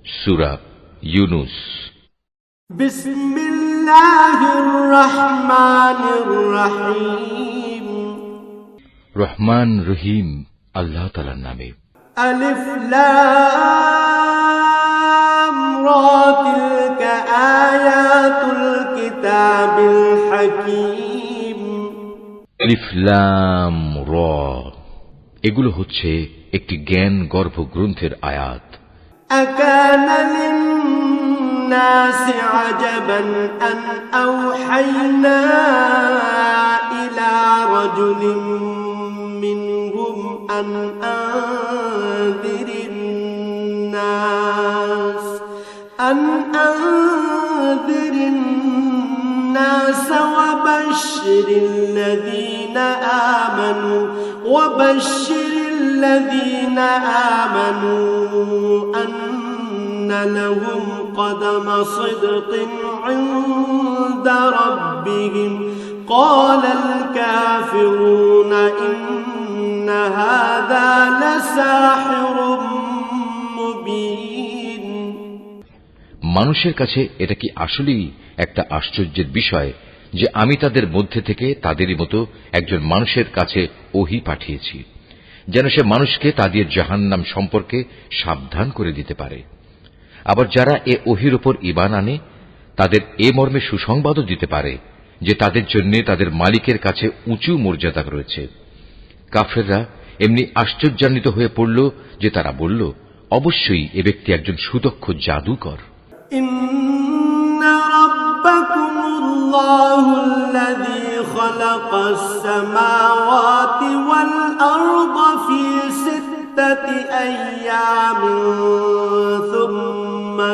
সূরা ইউনুস। বিসমিল্লাহির রহমানির রহিম। রহমান রহিম আল্লাহ তাআলার নামে। আলিফ লাম রা তিলকা আয়াতুল কিতাবিল হাকীম। আলিফ লাম রা, এগুলো হচ্ছে একটি জ্ঞান গর্ভ গ্রন্থের আয়াত। আকানা লিন-নাসি আজাবান আন আওহাইনা ইলা রাজুলিন মিনহুম আন আনযিরিন নাস ওয়া বাশশিরিল লাযীনা আমানু আন্না লাহুম কদমা সিদকিন ইনদা রাব্বিহিম ক্বালাল কাফিরুনা ইন্না হাযা লাসাহিরুম মুবিন। মানুষের কাছে এটা কি আসলেই একটা আশ্চর্যের বিষয় যে আমি তাদের মধ্যে থেকে তাদেরই মতো একজন মানুষের কাছে ওহী পাঠিয়েছি, যেন সে মানুষকে তাদের জাহান্নাম সম্পর্কে সাবধান করে দিতে পারে। আবার যারা এ ওহীর উপর ঈমান আনে তাদের এ মর্মে সুসংবাদও দিতে পারে যে তাদের জন্য তাদের মালিকের কাছে উঁচু মর্যাদা রয়েছে। কাফেররা এমনি আশ্চর্যান্বিত হয়ে পড়ল যে তারা বলল, অবশ্যই এ ব্যক্তি একজন সুদক্ষ জাদুকর। ইন্না রাব্বাকুমুল্লাহুল্লাযী খালাকাস সামাওয়াতি ওয়াল আরদা ফি সিত্তাতি আইয়ামিন থুম্মা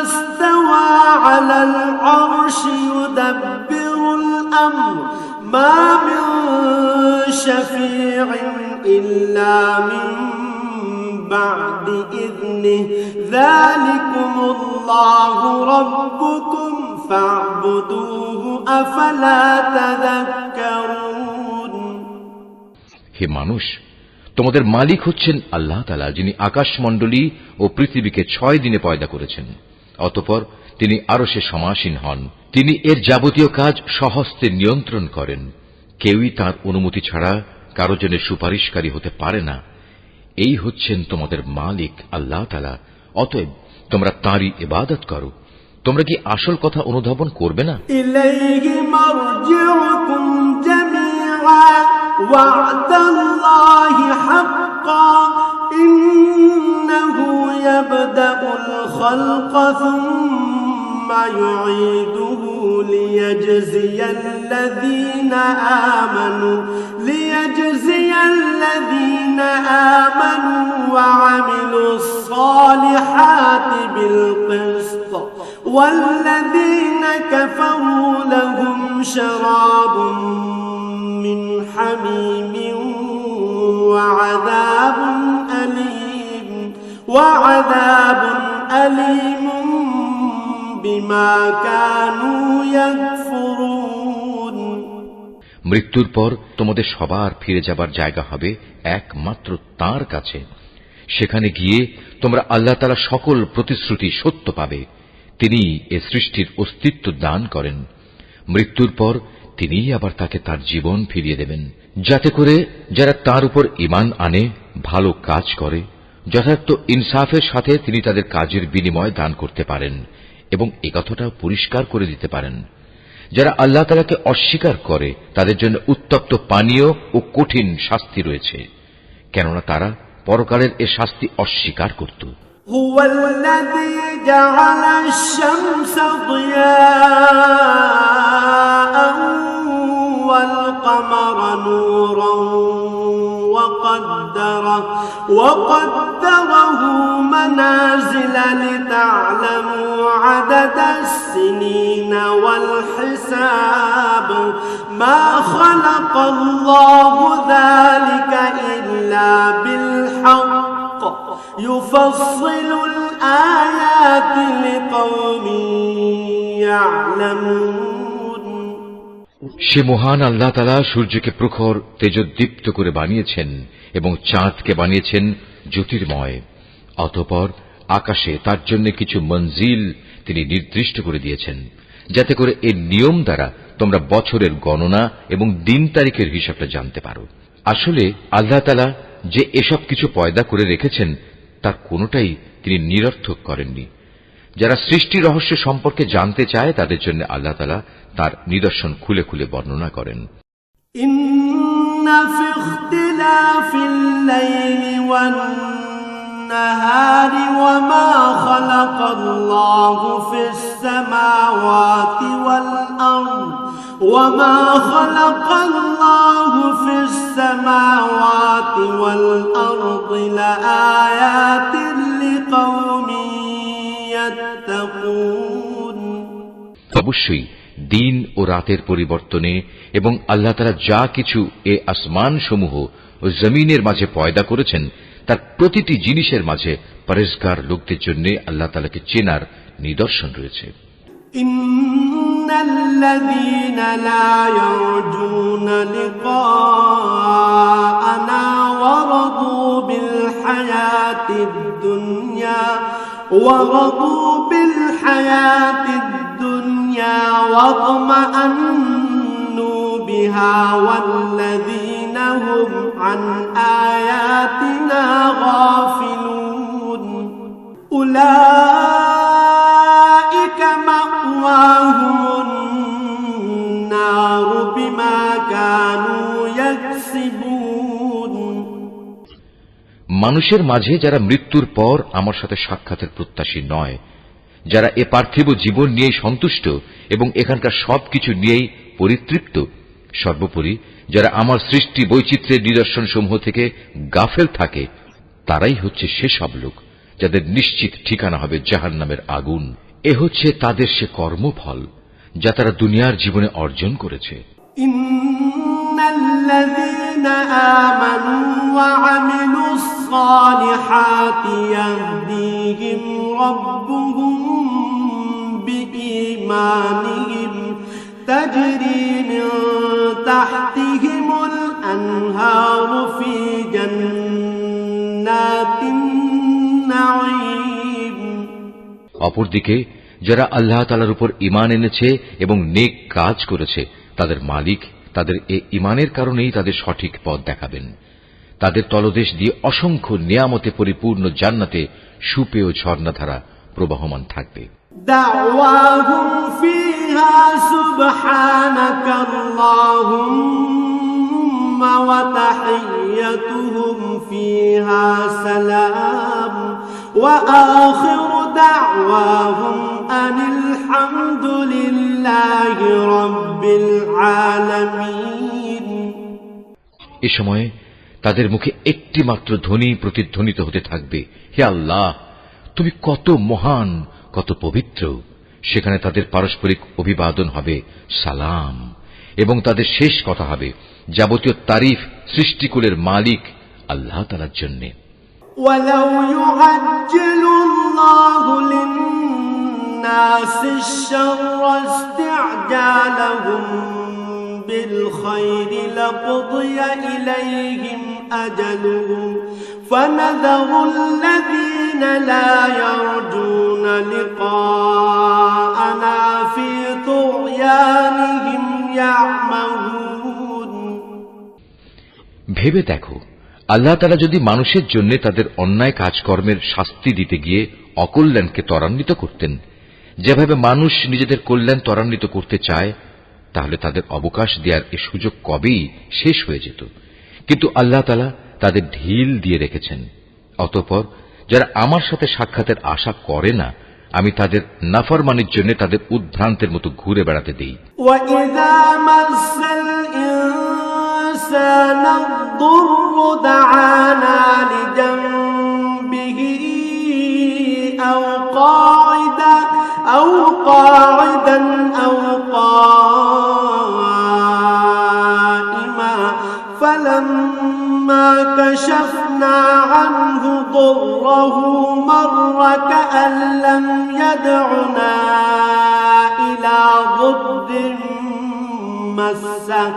ইসতাওয়া আলাল আরশি ইউদাব্বিরুল আমর মা মিন শাফী'in ইল্লা মিন بعد إذنه ذلكم الله ربكم فاعبدوه أفلا تذكرون। হে মানুষ, তোমাদের মালিক হচ্ছেন আল্লাহ তাআলা, যিনি আকাশমণ্ডলী ও পৃথিবীকে 6 দিনে পয়দা করেছেন। অতঃপর তিনি আরশে সমাসীন হন। তিনি এর যাবতীয় কাজ স্বহস্তে নিয়ন্ত্রণ করেন। কেউই তাঁর অনুমতি ছাড়া কারো জন্য সুপারিশকারী হতে পারে না। এই হচ্ছেন তোমাদের মালিক আল্লাহ তাআলা, অতএব তোমরা তাঁরই ইবাদত করো। তোমরা কি আসল কথা অনুধাবন করবে না? ইলাইহি মারজিউকুম জামিআ ওয়া'দাল্লাহি হাক্কান ইন্নাহু ইয়াবদাউল খালকা সুম্মা ইউঈদুহু লিয়াজজিয়াল্লাযীনা আমানু وعملوا الصالحات بالقسط والذين كفروا لهم شراب من حميم وعذاب أليم بما كانوا يكفرون। মৃত্যুর পর তোমাদের সবার ফিরে যাবার জায়গা হবে একমাত্র তাঁর কাছে। সেখানে গিয়ে তোমরা আল্লাহ তাআলা সকল প্রতিশ্রুতি সত্য পাবে। তিনি এ সৃষ্টির অস্তিত্ব দান করেন। মৃত্যুর পর তিনিই আবার তাকে তার জীবন ফিরিয়ে দেবেন, যাতে করে যারা তার উপর ঈমান আনে, ভালো কাজ করে, যথার্থ ইনসাফের সাথে তিনি তাদের কাজের বিনিময় দান করতে পারেন এবং একথাটাও পরিষ্কার করে দিতে পারেন। যারা আল্লাহ তাআলাকে অস্বীকার করে তাদের জন্য উত্তপ্ত পানীয় ও কঠিন শাস্তি রয়েছে, কেননা তারা পরকালের এ শাস্তি অস্বীকার করত। হুয়াল্লাযী জাআলাশ শামসা দিয়াআন ওয়াল কামারা নূরান وقدره منازل لتعلموا عدد السنين والحساب ما خلق الله ذلك إلا بالحق يفصل الآيات لقوم يعلمون। সে মহান আল্লাহ তাআলা সূর্যকে প্রখর তেজোদ্দীপ্ত করে বানিয়েছেন এবং চাঁদকে বানিয়েছেন জ্যোতির্ময়। অতঃপর আকাশে তার জন্য কিছু মঞ্জিল তিনি নির্দিষ্ট করে দিয়েছেন, যাতে করে এর নিয়ম দ্বারা তোমরা বছরের গণনা এবং দিন তারিখের হিসাবটা জানতে পারো। আসলে আল্লাহ তাআলা যে এসব কিছু পয়দা করে রেখেছেন তার কোনোটাই তিনি নিরর্থক করেননি। যারা সৃষ্টি রহস্য সম্পর্কে জানতে চায় তাদের জন্য আল্লাহ তাআলা তার নিদর্শন খুলে খুলে বর্ণনা করেন। ইন্না ফি ইখতিলাফিল লাইলি ওয়ান নাহারি ওয়া মা খালাকাল্লাহু ফিস সামাওয়াতি ওয়াল আরদ ওয়া মা খালাকাল্লাহু ফিস সামাওয়াতি ওয়াল আরদি লাআয়াতিন লিকাওমিন ইয়াত্তাকুন। অবশ্যই দিন ও রাতের পরিবর্তনে এবং আল্লাহ তাআলা যা কিছু এ আসমান সমূহ ও জমিনের মাঝে পয়দা করেছেন তার প্রতিটি জিনিসের মাঝে পরহেজগার লোকদের জন্য আল্লাহ তাআলাকে চেনার নিদর্শন রয়েছে। ইন্নাল্লাযীনা লা ইয়ারজুনা লিকাআনা ওয়া রাদু বিল হায়াতিদ দুনিয়া ورضوا بالحياة الدنيا واطمأنوا بها والذين هم عن آياتنا غافلون أولئك مأواهم النار بما كانوا يكسبون। মানুষের মাঝে যারা মৃত্যুর পর আমার সাথে সাক্ষাতের প্রত্যাশী নয়, যারা এ পার্থিব জীবন নিয়েই সন্তুষ্ট এবং এখানকার সবকিছু নিয়েই পরিতৃপ্ত, সর্বোপরি যারা আমার সৃষ্টি বৈচিত্র্যের নিদর্শন সমূহ থেকে গাফেল থাকে, তারাই হচ্ছে সেসব লোক যাদের নিশ্চিত ঠিকানা হবে জাহান্নামের আগুন। এ হচ্ছে তাদের সে কর্মফল যা তারা দুনিয়ার জীবনে অর্জন করেছে। ইন্নাল্লাযীনা আমানু ওয়া আমিলুস সালিহাতি ইয়াহদিহিম রাব্বুহুম বিঈমানিহিম তাজরি মিন তাহতিহিমুল আনহারু ফি জান্নাতিন নাঈম। অপরদিকে যারা আল্লাহ তাআলার উপর ঈমান এনেছে এবং নেক কাজ করেছে তাদের মালিক তাদের এই ঈমানের কারণেই তাদের সঠিক পথ দেখাবেন। তাদের তলদেশ দিয়ে অসংখ্য নিয়ামতে পরিপূর্ণ জান্নাতে সুপেয় ঝর্ণাধারা প্রবাহমান থাকবে। দাওয়াহুম ফিহা সুবহানাকাল্লাহুম্মা ওয়া তাহিয়্যতুহুম ফিহা সালাম ওয়া আখিরু দাওয়াহুম আনিল হামদুলিল্লাহি রাব্বিল আলামিন। এ সময় তাদের মুখে একটি মাত্র ধ্বনি প্রতিধ্বনিত হতে থাকবে, হে আল্লাহ, তুমি কত মহান, কত পবিত্র। সেখানে তাদের পারস্পরিক অভিবাদন হবে সালাম, এবং তাদের শেষ কথা হবে যাবতীয় তারিফ সৃষ্টিকুলের মালিক আল্লাহ তাআলার জন্য। ওয়ালাউ ইউআজ্জিলুল্লাহু লিন-নাসি আশ-শাররা ইসতি'জালাহুম بالخير لقضي إليهم أجلهم فنذر الذين لا يرجون لقاءنا في طغيانهم يعمهون। ভেবে দেখো, আল্লাহ তাআলা যদি মানুষের জন্য তাদের অন্যায় কাজকর্মের শাস্তি দিতে গিয়ে অকল্যাণকে ত্বরান্বিত করতেন, যেভাবে মানুষ নিজেদের কল্যাণ ত্বরান্বিত করতে চায়, তাহলে তাদের অবকাশ দেওয়ার এ সুযোগ কবেই শেষ হয়ে যেত। কিন্তু আল্লাহ তাআলা তাদের ঢিল দিয়ে রেখেছেন। অতঃপর যারা আমার সাথে সাক্ষাতের আশা করে না, আমি তাদের নাফরমানির জন্য তাদের উদ্ভ্রান্তের মতো ঘুরে বেড়াতে দেই। وَإِذَا مَسَّ الْإِنسَانَ الضُّرُّ دَعَانَا لِجَنبِهِ أَوْ قَاعِدًا أَوْ قَائِمًا فَلَمَّا كَشَفْنَا عَنْهُ ضُرَّهُ مَرَّ كَأَن لَّمْ يَدْعُنَا إِلَى ضُرٍّ مَّسَّهُ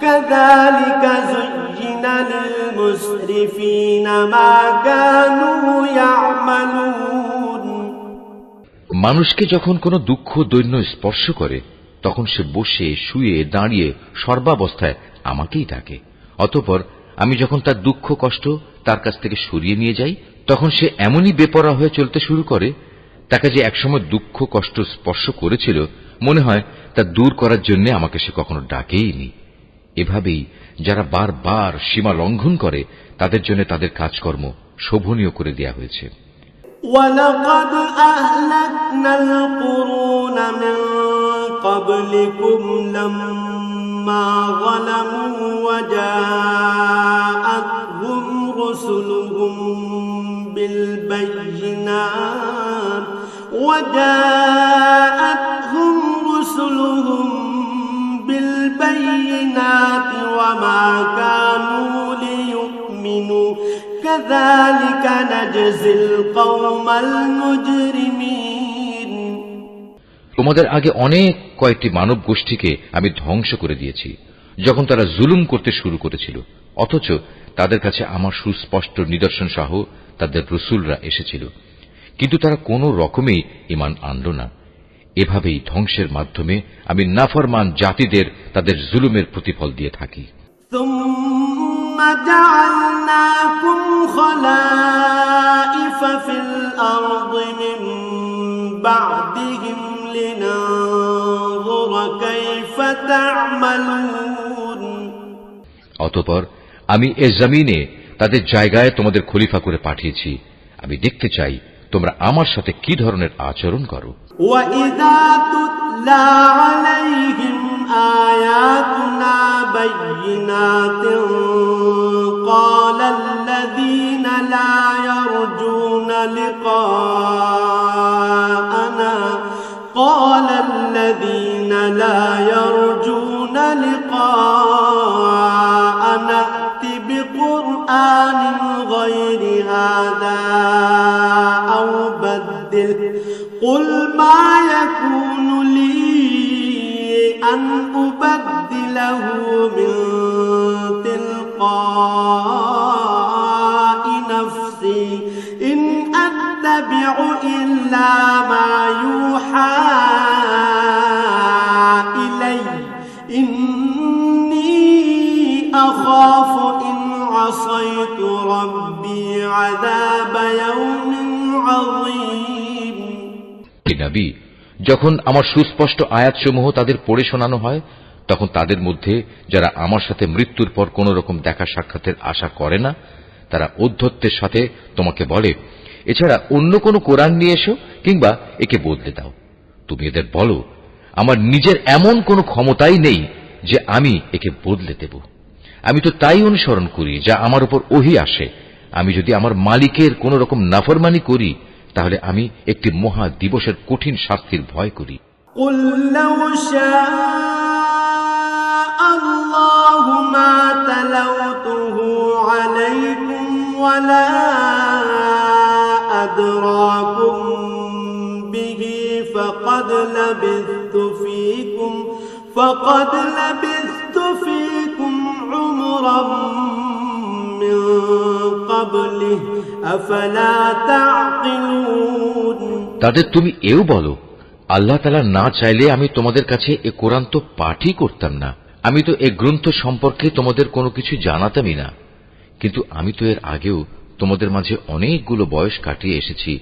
كَذَلِكَ زُيِّنَ لِلْمُسْرِفِينَ مَا كَانُوا يَعْمَلُونَ تعملون মানুষকে যখন কোনো দুঃখ দৈন্য স্পর্শ করে তখন সে বসে শুয়ে দাঁড়িয়ে সর্বাবস্থায় আমাকেই ডাকে। অতঃপর আমি যখন তার দুঃখ কষ্ট তার কাছ থেকে সরিয়ে নিয়ে যাই তখন সে এমনই বেপরোয়া হয়ে চলতে শুরু করে, তাকে যে একসময় দুঃখ কষ্ট স্পর্শ করেছিল মনে হয় তা দূর করার জন্য আমাকে সে কখনো ডাকেইনি। এভাবেই যারা বারবার সীমা লঙ্ঘন করে তাদের জন্য তাদের কাজকর্ম শোভনীয় করে দেয়া হয়েছে। وَلَقَدْ أَهْلَكْنَا الْقُرُونَ مِنْ قَبْلِكُمْ لَمَّا ظَلَمُوا وَجَاءَتْهُمْ رُسُلُهُم بِالْبَيِّنَاتِ وَمَا كَانُوا لِيُؤْمِنُوا كَذَلِكَ نَجْزِي الْقَوْمَ الْمُجْرِمِينَ তোমাদের আগে অনেক কয়েকটি মানব গোষ্ঠীকে আমি ধ্বংস করে দিয়েছি যখন তারা জুলুম করতে শুরু করেছিল, অথচ তাদের কাছে আমার সুস্পষ্ট নিদর্শন সহ তাদের রসুলরা এসেছিল, কিন্তু তারা কোনো রকমেই ঈমান আনল না। এভাবেই ধ্বংসের মাধ্যমে আমি নাফরমান জাতিদের তাদের জুলুমের প্রতিফল দিয়ে থাকি। ثُمَّ جَعَلْنَاكُمْ خَلَائِفَ فِي الْأَرْضِ مِنْ بَعْدِهِمْ لِنَنظُرَ كَيْفَ تَعْمَلُونَ অতঃপর আমি এ জমিনে তাদের জায়গায় তোমাদের খলিফা করে পাঠিয়েছি, আমি দেখতে চাই তোমরা আমার সাথে কি ধরনের আচরণ করো। وَإِذَا تُتْلَى عَلَيْهِمْ آيَاتُنَا بَيِّنَاتٍ قَالَ الَّذِينَ لَا يَرْجُونَ لِقَاءَنَا ائْتِ بِقُرْآنٍ غَيْرِ هَذَا أَوْ بَدِّلْهُ قُلْ مَا يَكُونُ لِي أَنْ أُبَدِّلَهُ مِنْ تِلْقَاءِ نَفْسِي إِنْ أَتَّبِعُ إِلَّا مَا يُوحَى إِلَيَّ إِنِّي أَخَافُ إِنْ عَصَيْتُ رَبِّي عَذَابَ يَوْمٍ عَظِيمٍ নবী, যখন আমার সুস্পষ্ট আয়াতসমূহ তাদের পড়ে শোনানো হয় তখন তাদের মধ্যে যারা আমার সাথে মৃত্যুর পর কোন রকম দেখা সাক্ষাতের আশা করে না তারা ঔদ্ধত্যের সাথে তোমাকে বলে, এছাড়া অন্য কোন কোরআন নিয়ে এসো কিংবা একে বদলে দাও। তুমি এদের বলো, আমার নিজের এমন কোনো ক্ষমতাই নেই যে আমি একে বদলে দেব। আমি তো তাই অনুসরণ করি যা আমার উপর ওহী আসে। আমি যদি আমার মালিকের কোন রকম নাফরমানি করি তাহলে আমি একটি মহা দিবসের কঠিন শাস্তির ভয় করি। قُلْ لَوْ شَاءَ اللَّهُ مَا تَلَوْتُهُ عَلَيْكُمْ وَلَا أَدْرَاكُمْ بِهِ فَقَدْ لَبِثْتُ فِيكُمْ عُمُرًا مِّن قَبْلِهِ أَفَلَا تَعْقِلُونَ তাদের তুমি এও বলো, আল্লাহ তাআলা না চাইলে আমি তোমাদের কাছে এ কোরআন তো পাঠই করতাম না। আমি তো এ গ্রন্থ সম্পর্কে তোমাদের কোনো কিছু জানাতামই না, কিন্তু আমি তো এর আগেও তোমাদের মাঝে অনেকগুলো বয়স কাটিয়ে এসেছি।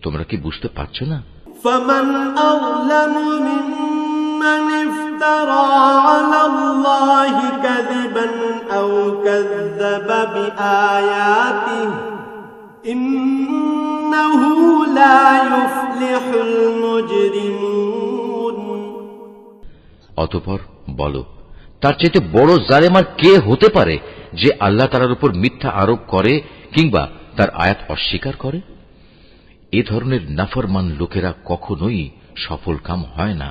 তোমরা কি বুঝতে পারছো না? فَمَنْ أَظْلَمُ مِمَّنِ افْتَرَى عَلَى اللَّهِ كَذِبًا أَوْ كَذَّبَ بِآيَاتِهِ إِنَّهُ لَا يُفْلِحُ الْمُجْرِمُونَ অতঃপর বলো, তার চাইতে বড় জালেম আর কে হতে পারে যে আল্লাহ তাআলার উপর মিথ্যা আরোপ করে কিংবা তার আয়াত অস্বীকার করে? এ ধরনের নাফরমান লোকেরা কখনোই সফল কাম হয় না।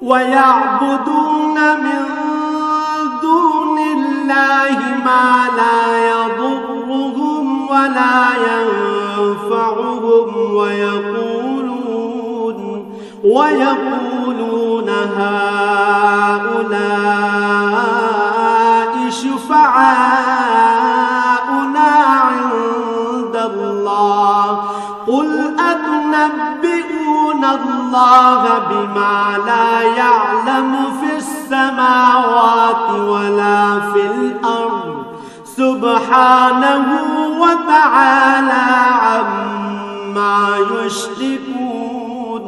وَيَعْبُدُونَ مِن دُونِ اللَّهِ مَا لَا يَضُرُّهُمْ وَلَا يَنفَعُهُمْ وَيَقُولُونَ هَؤُلَاءِ شُفَعَاؤُنَا عِندَ اللَّهِ قل أتنبئون الله بما لا يعلم في السماوات ولا في الأرض سبحانه وتعالى عما يشركون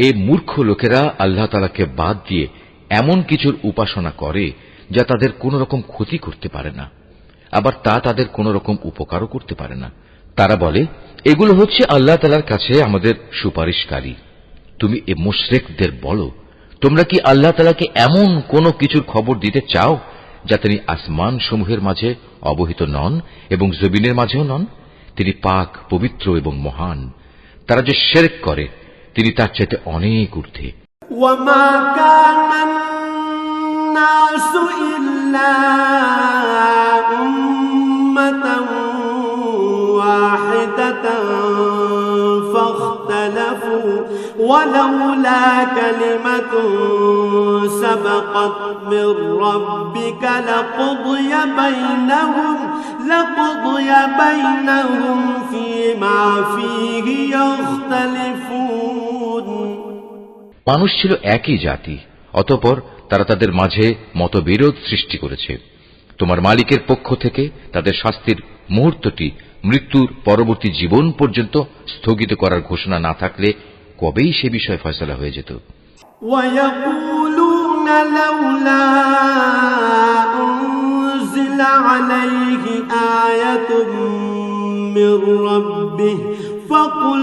এই মূর্খ লোকেরা আল্লাহ তাআলাকে বাদ দিয়ে এমন কিছুর উপাসনা করে যা তাদের কোন রকম ক্ষতি করতে পারে না, আবার তা তাদের কোন রকম উপকারও করতে পারে না। তারা বলে এগুলো হচ্ছে আল্লাহ তাআলার কাছে আমাদের সুপারিশকারী। তুমি এ মুশরিকদের বলো, তোমরা কি আল্লাহ তাআলাকে এমন কোন কিছুর খবর দিতে চাও যা তিনি আসমান সমূহের মাঝে অবহিত নন এবং জমিনের মাঝেও নন? তিনি পাক, পবিত্র এবং মহান। তারা যে শিরক করে তিনি তার চাইতে অনেক ঊর্ধ্বে। وما كان الناس إلا أمة واحدة فاختلفوا ولولا كلمة سبقت من ربك لقضي بينهم فيما فيه يختلفون মানুষ ছিল একই জাতি, অতঃপর তারা তাদের মাঝে মতবিরোধ সৃষ্টি করেছে। তোমার মালিকের পক্ষ থেকে তাদের শাস্তির মুহূর্তটি মৃত্যুর পরবর্তী জীবন পর্যন্ত স্থগিত করার ঘোষণা না থাকলে কবেই সে বিষয়ে ফয়সালা হয়ে যেত। وَيَقُولُونَ لَوْلَا أُنزِلَ عَلَيْهِ آيَةٌ مِّن رَّبِّهِ فَقُلْ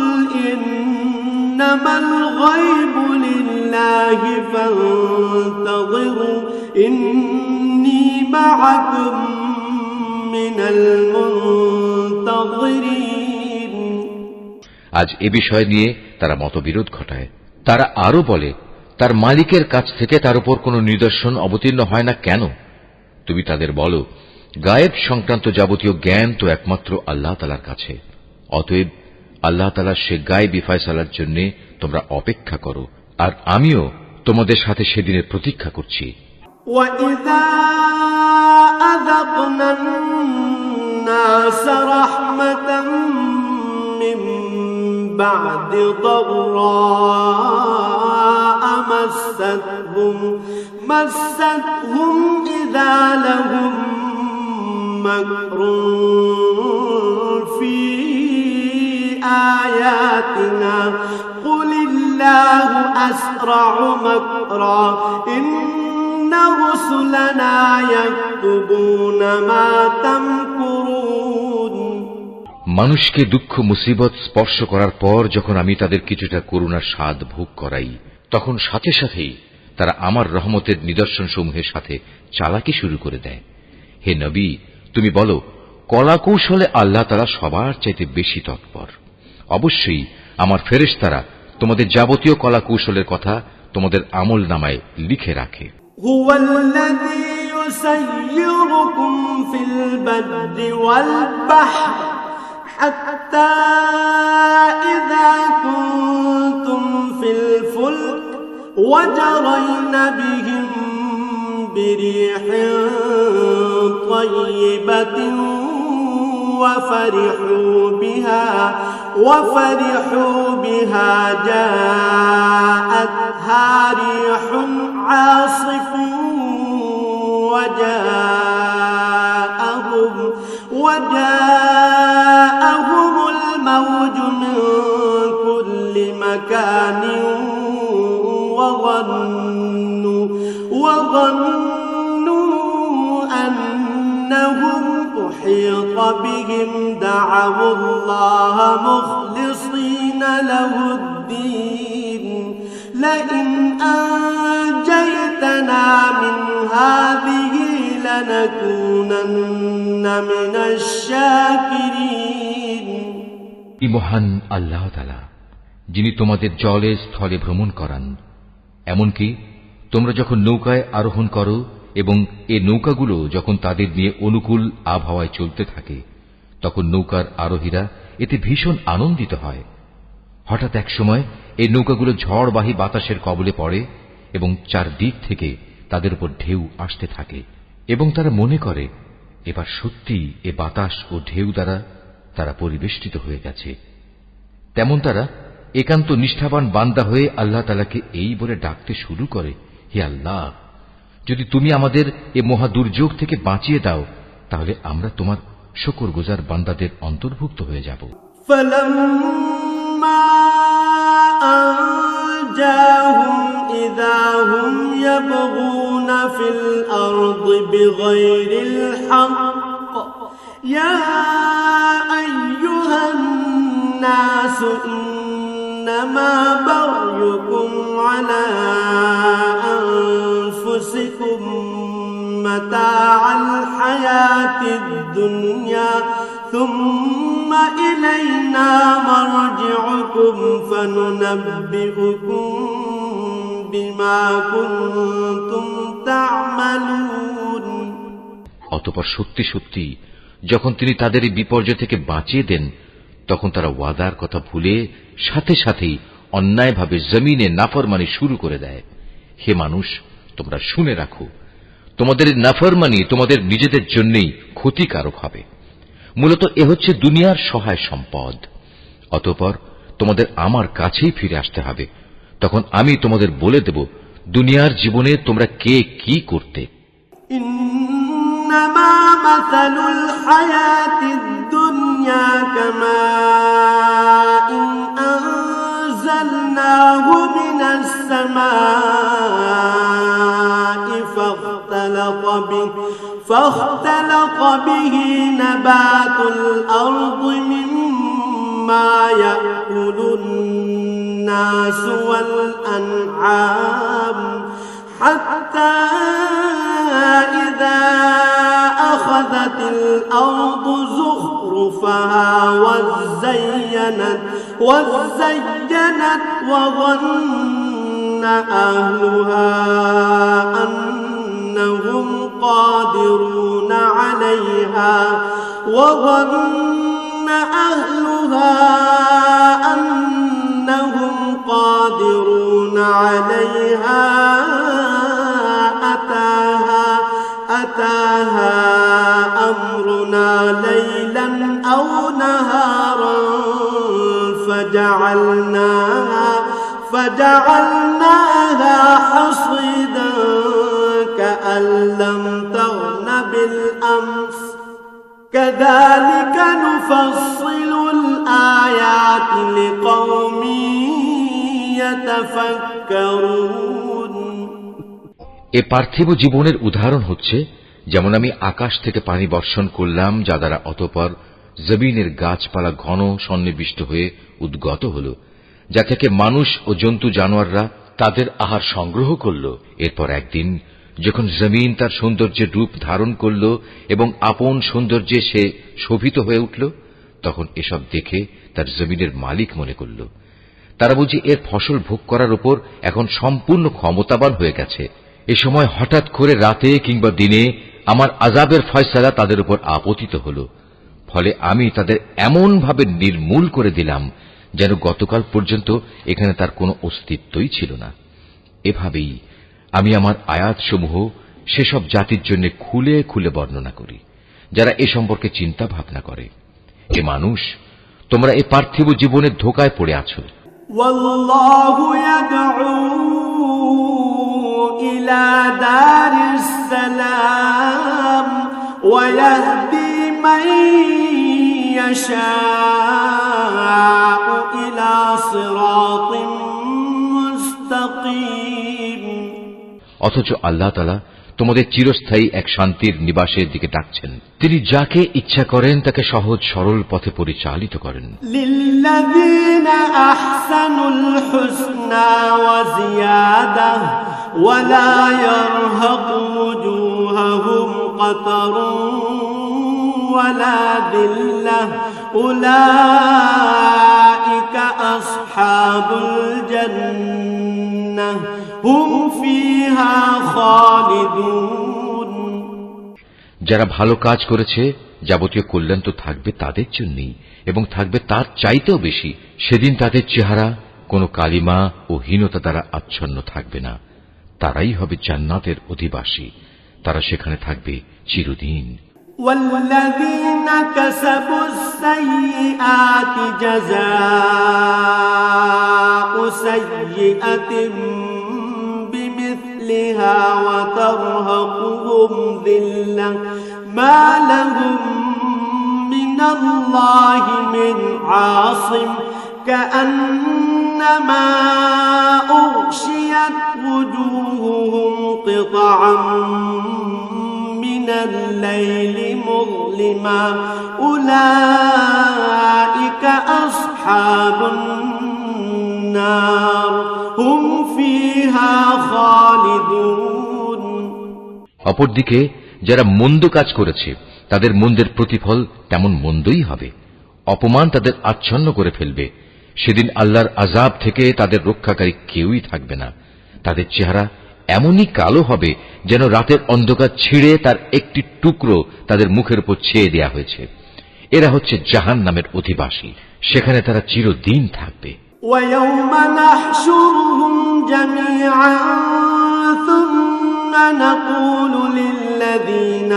إِنَّمَا الْغَيْبُ لِلَّهِ فَانتَظِرُوا إِنِّي مَعَكُم مِّنَ الْمُنتَظِرِينَ। আজ এ বিষয় নিয়ে তারা মতবিরোধ ঘটায়। তারা আরো বলে, তার মালিকের কাছ থেকে তার উপর কোনো নিদর্শন অবতীর্ণ হয় না কেন? তুমি তাদের বলো, গায়েব সংক্রান্ত যাবতীয় জ্ঞান তো একমাত্র আল্লাহ তাআলার কাছে। অতএব আল্লাহ তাআলার সে গায়েবী ফয়সালার জন্য তোমরা অপেক্ষা করো, আর আমিও তোমাদের সাথে সেদিনের প্রতীক্ষা করছি। وَإِذَا أَذَقْنَا النَّاسَ رَحْمَةً مِّن بَعْدِ ضَرَّاءَ مَسَّتْهُمْ إِذَا لَهُم مَّكْرٌ فِي آيَاتِنَا قُلِ اللَّهُ أَسْرَعُ مَكْرًا إِنَّ رُسُلَنَا يَكْتُبُونَ مَا تَمْكُرُونَ। মানুষকে দুঃখ মুসিবত স্পর্শ করার পর যখন আমি তাদের কিছুটা করুণার স্বাদ ভোগ করাই, তখন সাথে সাথেই তারা আমার রহমতের নিদর্শন সমূহের সাথে চালাকি শুরু করে দেয়। হে নবী, তুমি বলো, কলাকৌশলে আল্লাহ তাআলা সবার চাইতে বেশি তৎপর। অবশ্যই আমার ফেরেশতারা তোমাদের যাবতীয় কলাকৌশলের কথা তোমাদের আমল নামায় লিখে রাখে। হুয়াল্লাযী ইউসাইয়িরুকুম ফিল বাররি ওয়াল বাহর হাত্তা ইযা কুনতুম ফিল ফুলক ওয়াজরাইনা বিহিম বিরিহিন তাইয়্যিবাতিন وفرحوا بها جاءتها ريح عاصف وجاءهم الموج من كل مكان وظنوا أنهم أحيط بهم دعوا الله مخلصين له الدين لئن أنجيتنا من هذه لنكونن من الشاكرين। মহান আল্লাহ তাআলা, যিনি তোমাদের জলে স্থলে ভ্রমণ করান, এমনকি তোমরা যখন নৌকায় আরোহণ করো এবং এ নৌকাগুলো যখন তাদের নিয়ে অনুকূল আবহাওয়ায় চলতে থাকে, তখন নৌকার আরোহীরা এতে ভীষণ আনন্দিত হয়। হঠাৎ এক সময় এই নৌকাগুলো ঝড়বাহী বাতাসের কবলে পড়ে এবং চারদিক থেকে তাদের উপর ঢেউ আসতে থাকে এবং তারা মনে করে এবার সত্যি এ বাতাস ও ঢেউ দ্বারা তারা পরিবেষ্টিত হয়ে গেছে। তেমন তারা একান্ত নিষ্ঠাবান বান্দা হয়ে আল্লাহ তাআলাকে এই বলে ডাকতে শুরু করে, হে আল্লাহ, যদি তুমি আমাদের এ মহা দুর্যোগ থেকে বাঁচিয়ে দাও তাহলে আমরা তোমার শুকরগুজার বান্দাদের অন্তর্ভুক্ত হয়ে যাব। فلما أنجاهم إذا هم يبغون في الأرض بغير الحق يا أيها الناس إنما بغيكم على أنفسكم متاع الحياة الدنيا ثم إلينا مرجعكم فننبئكم بما كنتم تعملون। অতঃপর সত্যি সত্যি যখন তিনি তাদের এই বিপর্যয় থেকে বাঁচিয়ে দেন তখন তারা ওয়াদার কথা ভুলে সাথে সাথেই অন্যায়ভাবে জমিনে নাফরমানি শুরু করে দেয়। হে মানুষ, তোমরা শুনে রাখো, তোমাদের নাফরমানি তোমাদের নিজেদের জন্যই ক্ষতিকারক হবে। মূলত এ হচ্ছে দুনিয়ার সহায় সম্পদ। অতঃপর তোমাদের আমার কাছেই ফিরে আসতে হবে, তখন আমি তোমাদের বলে দেব দুনিয়ার জীবনে তোমরা কে কি করতে। إنما مثل الحياة الدنيا كماء أنزلناه من السماء فاختلط به نبات الأرض مما يأكل الناس والأنعام حتى إذا أخذت الأرض زخرفها وزينت وظن أهلها أنهم قادرون عليها أتاها أمرنا ليلا أو نهارا فجعلناها حصيدا كأن لم تغن بالأمس كذلك نفصل الآيات لقوم يتفكرون। এ পার্থিব জীবনের উদাহরণ হচ্ছে যেমন আমি আকাশ থেকে পানি বর্ষণ করলাম, যা দ্বারা অতঃপর জমিনের গাছপালা ঘন সন্নিবিষ্ট হয়ে উদ্গত হল, যা থেকে মানুষ ও জন্তু জানোয়াররা তাদের আহার সংগ্রহ করল। এরপর একদিন যখন জমিন তার সৌন্দর্যের রূপ ধারণ করল এবং আপন সৌন্দর্যে সে শোভিত হয়ে উঠল, তখন এসব দেখে তার জমিনের মালিক মনে করল তারা বুঝি এর ফসল ভোগ করার উপর এখন সম্পূর্ণ ক্ষমতাবান হয়ে গেছে। এ সময় হঠাৎ করে রাতে কিংবা দিনে আমার আযাবের ফয়সালা তাদের উপর আপতিত হল, ফলে আমি তাদের এমন ভাবে নির্মূল করে দিলাম যেন গতকাল পর্যন্ত এখানে তার কোনো অস্তিত্বই ছিল না। এভাবেই আমি আমার আয়াতসমূহ সেসব জাতির জন্য খুলে খুলে বর্ণনা করি যারা এ সম্পর্কে চিন্তা ভাবনা করে। এ মানুষ, তোমরা এ পার্থিব জীবনের ধোঁকায় পড়ে আছো। والله يدعو إلى دار السلام ويهدي من يشاء إلى صراط مستقيم। অথচ আল্লাহ তাআলা তোমাদের চিরস্থায়ী এক শান্তির নিবাসের দিকে ডাকছেন। তিনি যাকে ইচ্ছা করেন তাকে সহজ সরল পথে পরিচালিত করেন। লিল্লাযীনা আহসানুল হুসনা ওয়া জিয়াদা ওয়া লা ইয়ারহাকু ওয়ুজুহাহুম কাতারুন ওয়া লা যিল্লাহ উলাইকা আসহাবুল জান্নাহ হুম ফিহা খালিদুন। যারা ভালো কাজ করেছে যাবতীয় কল্যাণ তো থাকবে তাদের জন্যই এবং থাকবে তার চাইতেও বেশি। সেদিন তাদের চেহারা কোনো কালিমা ও হীনতা দ্বারা আচ্ছন্ন থাকবে না। তারাই হবে জান্নাতের অধিবাসী, তারা সেখানে থাকবে চিরদিন। والذين كسبوا السيئات جزاء سيئة بمثلها وترهقهم ذلة ما لهم من الله من عاصم كأنما أغشيت وجوههم قطعا من الليل مظلما أولئك أصحاب النار هم فيها خالدون অপরদিকে যারা মন্দ কাজ করেছে তাদের মন্দের প্রতিফল তেমন মন্দই হবে। অপমান তাদের আচ্ছন্ন করে ফেলবে। সেদিন আল্লাহর আযাব থেকে তাদের রক্ষাকারী কেউই থাকবে না। তাদের চেহারা এমনই কালো হবে যেন রাতের অন্ধকার ছিঁড়ে তার একটি টুকরো তাদের মুখের উপর ছেয়ে দেয়া হয়েছে। এরা হচ্ছে জাহান্নামের অধিবাসী, সেখানে তারা চিরদিন থাকবে। ويوم نحشرهم جميعا ثم نقول للذين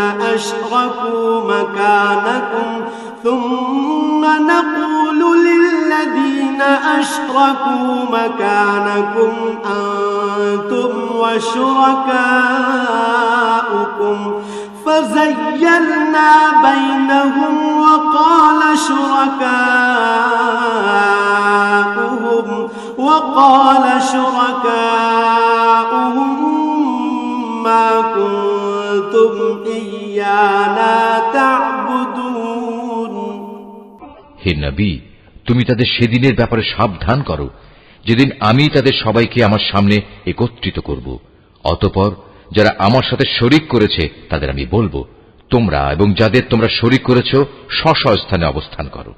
أشركوا مكانكم أنتم وشركاؤكم فزيلنا بينهم وقال شركاؤهم ما كنتم إيانا تعبدون হে নবী, তুমি তাদের সেদিনের ব্যাপারে সাবধান করো যেদিন আমি তাদের সবাইকে আমার সামনে একত্রিত করব। অতঃপর যারা আমার সাথে শরীক করেছে তাদের আমি বলবো, তোমরা এবং যাদের তোমরা শরীক করেছ স্ব স্থানে অবস্থান করো।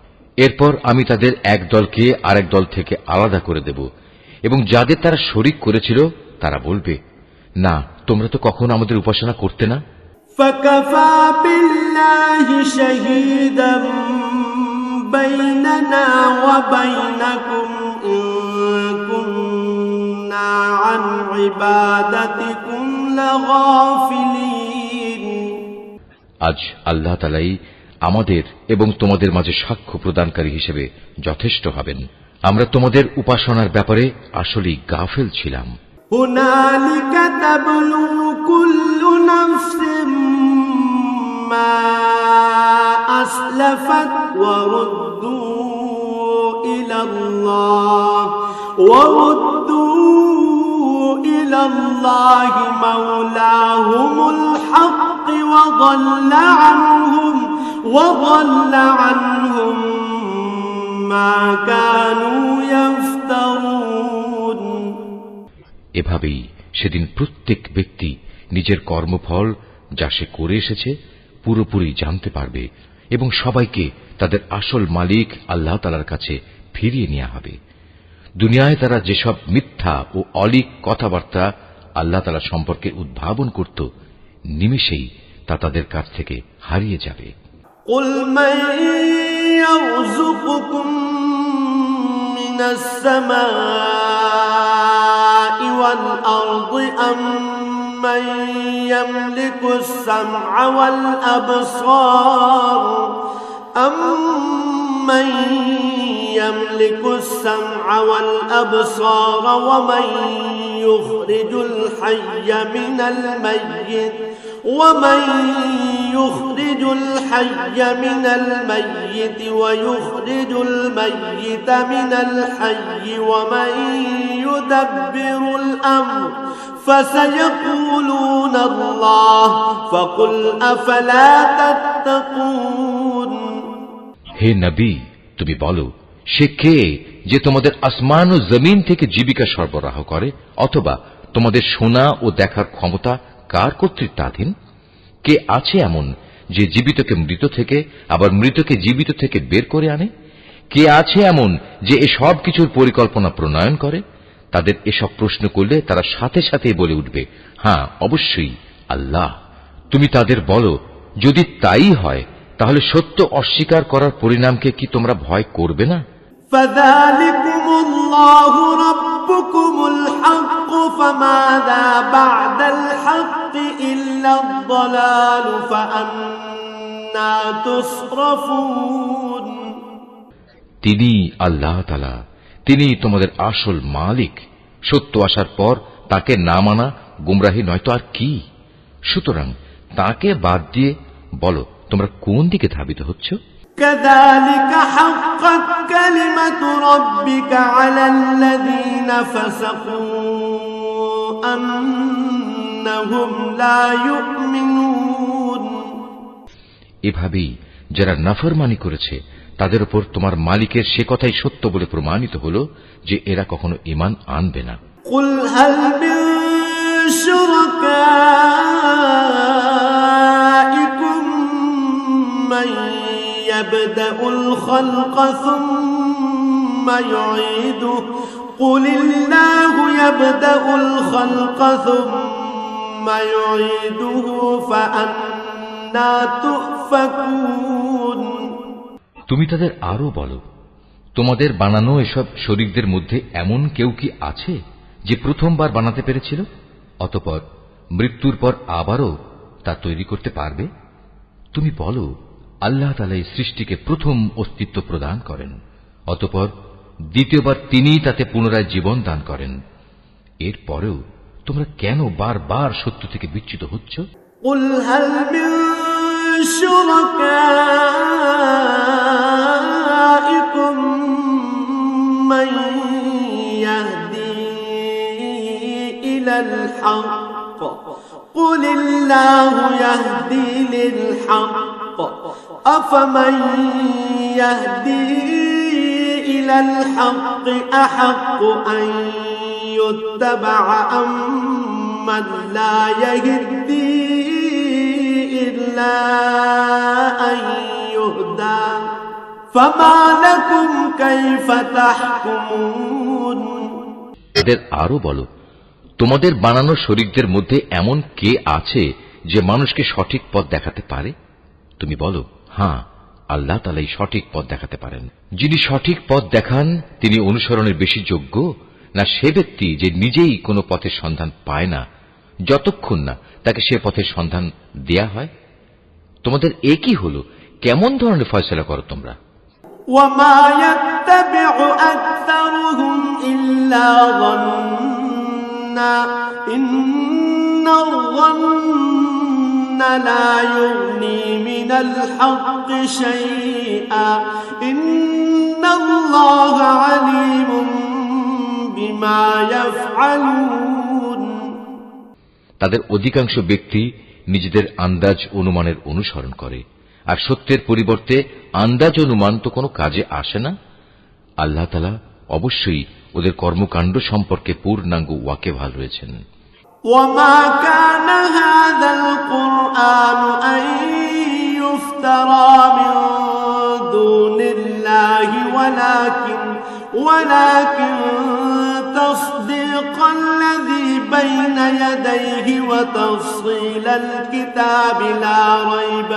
এরপর আমি তাদের এক দলকে আরেক দল থেকে আলাদা করে দেব এবং যাদের তারা শরীক করেছিল তারা বলবে, না, তোমরা তো কখনো আমাদের উপাসনা করতে না। فكفى بالله شهيدا بيننا وبينكم إن كنا عن عبادتكم لغافلين আজ আল্লাহ তাআলাই আমাদের এবং তোমাদের মাঝে সাক্ষ্য প্রদানকারী হিসেবে যথেষ্ট হবেন। আমরা তোমাদের উপাসনার ব্যাপারে আসলেই গাফেল ছিলাম। هنالك تبلو كل نفس ما أسلفت وردوا إلى الله مولاهم الحق وضل عنهم ما كانوا يفترون এভাবেই সেদিন প্রত্যেক ব্যক্তি নিজের কর্মফল যা সে করে এসেছে পুরোপুরি জানতে পারবে এবং সবাইকে তাদের আসল মালিক আল্লাহ তাআলার কাছে ফিরিয়ে নেওয়া হবে। দুনিয়ায় তারা যেসব মিথ্যা ও অলীক কথাবার্তা আল্লাহ তাআলা সম্পর্কে উদ্ভাবন করত, নিমেষেই তা তাদের কাছ থেকে হারিয়ে যাবে। قل من يرزقكم من السماء والأرض أم من يملك السمع والأبصار ومن يخرج الحي من الميت ويخرج الميت من الحي ومن يدبر الأمر فسيقولون الله فقل أفلا تتقون হে নবী, তুমি বলো, সে কে যে তোমাদের আসমান ও জমিন থেকে জীবিকা সরবরাহ করে, অথবা তোমাদের শোনা ও দেখার ক্ষমতা কার কর্তৃত্বাধীন? কে আছে এমন যে জীবিতকে মৃত থেকে আবার মৃতকে জীবিত থেকে বের করে আনে? কে আছে এমন যে এসব কিছুর পরিকল্পনা প্রণয়ন করে? তাদের এসব প্রশ্ন করলে তারা সাথে সাথে বলে উঠবে, হ্যাঁ, অবশ্যই আল্লাহ। তুমি তাদের বলো, যদি তাই হয় তাহলে সত্য অস্বীকার করার পরিণামকে কি তোমরা ভয় করবে না? فذلكم الله ربكم الحق فماذا بعد الحق إلا الضلال فأنا تصرفون তিনি আল্লাহ তাআলা, তিনি তোমাদের আসল মালিক। সত্য আসার পর তাকে না মানা গুমরাহি নয়তো আর কি। সুতরাং তাকে বাদ দিয়ে বলো তোমরা কোন দিকে ধাবিত হচ্ছ? كذلك حقت كلمة ربك على الذين فسقوا أنهم لا يؤمنون এভাবেই যারা নাফরমানি করেছে তাদের উপর তোমার মালিকের সে কথাই সত্য বলে প্রমাণিত হল যে এরা কখনো ঈমান আনবে না। قل هل من شركائكم من يبدأ الخلق ثم يعيده قل الله يبدأ الخلق ثم يعيده فأنى تؤفكون তুমি তাদের আরো বলো, তোমাদের বানানো এসব শরীকদের মধ্যে এমন কেউ কি আছে যে প্রথমবার বানাতে পেরেছিল, অতঃপর মৃত্যুর পর আবারও তা তৈরি করতে পারবে? তুমি বলো, আল্লাহ তাআলা এই সৃষ্টিকে প্রথম অস্তিত্ব প্রদান করেন, অতঃপর দ্বিতীয়বার তিনিই তাতে পুনরায় জীবন দান করেন। এরপরেও তোমরা কেন বারবার সত্য থেকে বিচ্যুত হচ্ছ? قل هل من شركائكم من يهدي إلى الحق قل الله يهدي للحق أفمن يهدي إلى الحق أحق أن يتبع أم من لا يهدي إلا أن يهدى فما لكم كيف تحكمون এদের আরো বলো, তোমাদের বানানো শরীকদের মধ্যে এমন কে আছে যে মানুষকে সঠিক পথ দেখাতে পারে? তুমি বলো, হ্যাঁ, আল্লাহ তাআলাই সঠিক পথ দেখাতে পারেন। যিনি সঠিক পথ দেখান তিনি অনুসরণের বেশি যোগ্য না সে ব্যক্তি যে নিজেই কোনো পথের সন্ধান পায় না যতক্ষণ না তাকে সে পথের সন্ধান দেয়া হয়? তোমাদের একই হলো, কেমন ধরনের ফয়সালা করো তোমরা? وما يتبع أكثرهم إلا ظنا إن الظن لا يغني من الحق شيئا إن الله عليم بما يفعلون তাদের অধিকাংশ ব্যক্তি নিজেদের আন্দাজ অনুমানের অনুসরণ করে, আর সত্যের পরিবর্তে আন্দাজ অনুমান তো কোনো কাজে আসে না। আল্লাহ তাআলা অবশ্যই ওদের কর্মকাণ্ড সম্পর্কে পূর্ণাঙ্গ ওয়াকিবহাল রয়েছেন। وما كان هذا القرآن أن يفترى من دون الله ولكن تصديق الذي بين يديه وتفصيل الكتاب لا ريب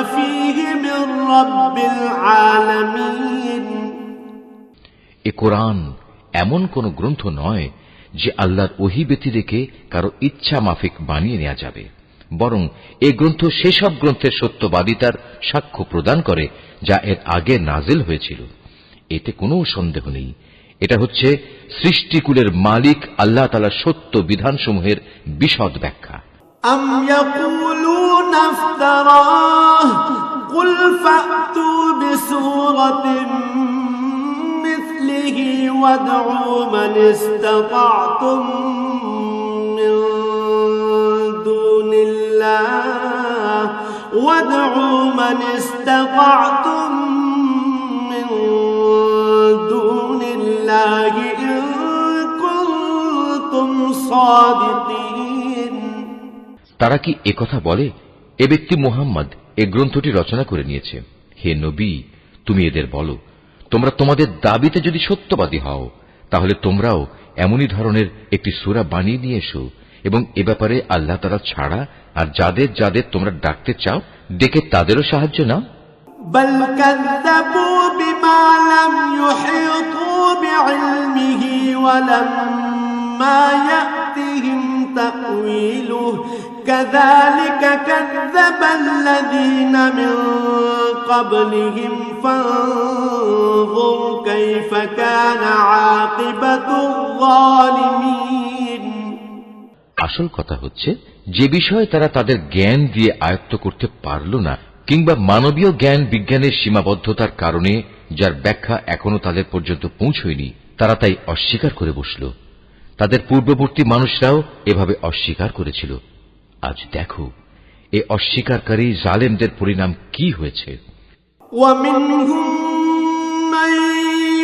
فيه من رب العالمين এ কোরআন এমন কোন গ্রন্থ নয় যে আল্লাহর ওহী ব্যতি রেখে কারো ইচ্ছা মাফিক বানিয়ে নেওয়া যাবে, বরং এ গ্রন্থ সেসব গ্রন্থের সত্যবাদিতার সাক্ষ্য প্রদান করে যা এর আগে নাজিল হয়েছিল। এতে কোনো সন্দেহ নেই, এটা হচ্ছে সৃষ্টিকুলের মালিক আল্লাহ তাআলার সত্য বিধানসমূহের বিশদ ব্যাখ্যা। أم يقولون افتراه قل فأتوا بسورة مثله وادعوا من استطعتم من دون الله إن كنتم صادقين তারা কি একথা বলে, এ ব্যক্তি মুহাম্মদ এ গ্রন্থটি রচনা করে নিয়েছে? হে নবী, তুমি এদের বলো, তোমরা তোমাদের দাবিতে যদি সত্যবাদী হও তাহলে তোমরাও এমনই ধরনের একটি সূরা বানিয়ে নিয়ে এসো এবং এ ব্যাপারে আল্লাহ তাআলা ছাড়া আর যাদের যাদের তোমরা ডাকতে চাও ডেকে তাদেরও সাহায্য নাও। بل كذبوا بما لم يحيطوا بعلمه ولما يأتهم تأويله كذلك كذب الذين من قبلهم فانظر كيف كان عاقبة الظالمين আসল কথা হচ্ছে যে বিষয়ে তারা তাদের জ্ঞান দিয়ে আয়ত্ত করতে পারল না কিংবা মানবীয় জ্ঞান বিজ্ঞানের সীমাবদ্ধতার কারণে যার ব্যাখ্যা এখনো তাদের পর্যন্ত পৌঁছয়নি তারা তাই অস্বীকার করে বসল তাদের পূর্ববর্তী মানুষরাও এভাবে অস্বীকার করেছিল আজ দেখো এই অস্বীকারী জালেমদের পরিণাম কি হয়েছে ومنهم من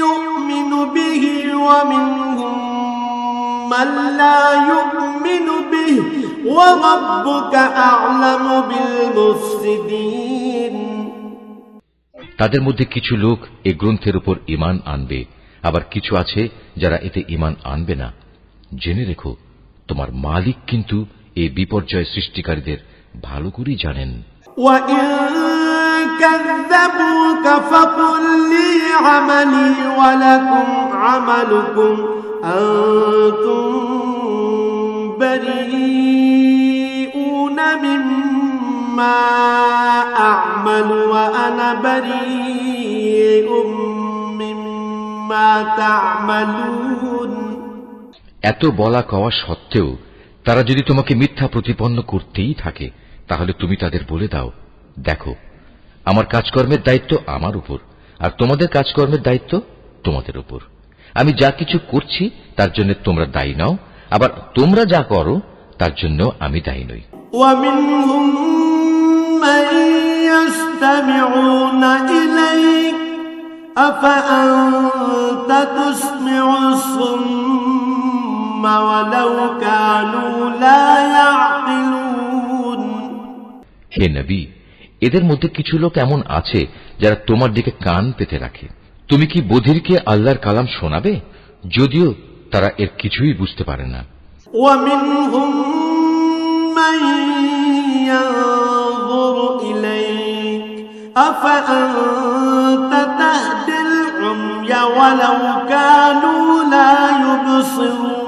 يؤمن به ومنهم من لا يؤمن به وربك أعلم بالمفسدين তাদের মধ্যে কিছু লোক এই গ্রন্থের উপর ঈমান আনবে আবার কিছু আছে যারা এতে ঈমান আনবে না জেনে রেখো তোমার মালিক কিন্তু এই বিপর্যয় সৃষ্টিকারীদের ভালো করেই জানেন وإن كذبوك فقل لي عملي ولكم عملكم أنتم بريئون مما أعمل وأنا بريء مما تعملون এত বলা কওয়া সত্ত্বেও তারা যদি তোমাকে মিথ্যা প্রতিপন্ন করতেই থাকে তাহলে তুমি তাদের বলে দাও দেখো আমার কাজকর্মের দায়িত্ব আমার উপর আর তোমাদের কাজকর্মের দায়িত্ব তোমাদের উপর আমি যা কিছু করছি তার জন্য তোমরা দায়ী নাও আবার তোমরা যা করো তার জন্য আমি দায়ী নই ومنهم من يستمعون إليك أفأنت تسمع الصم ولو كانوا لا يعقلون হে নবী এদের মধ্যে কিছু লোক এমন আছে যারা তোমার দিকে কান পেতে রাখে তুমি কি বধিরকে আল্লাহর কালাম শোনাবে যদিও তারা এর কিছুই বুঝতে পারে না ومنهم من ينظر إليك أفأنت تهدي العمي ولو كانوا لا يبصرون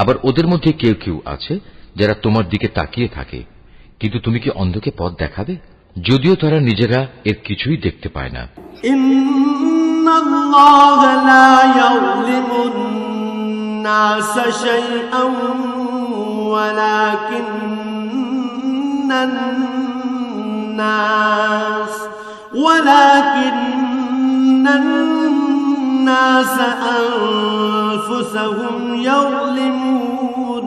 আবার ওদের মধ্যে কেউ কেউ আছে যারা তোমার দিকে তাকিয়ে থাকে কিন্তু তুমি কি অন্ধকে পথ দেখাবে যদিও তারা নিজেরা এর কিছুই দেখতে পায় না إن الله لا يظلم الناس شيئا ولكن الناس أنفسهم يظلمون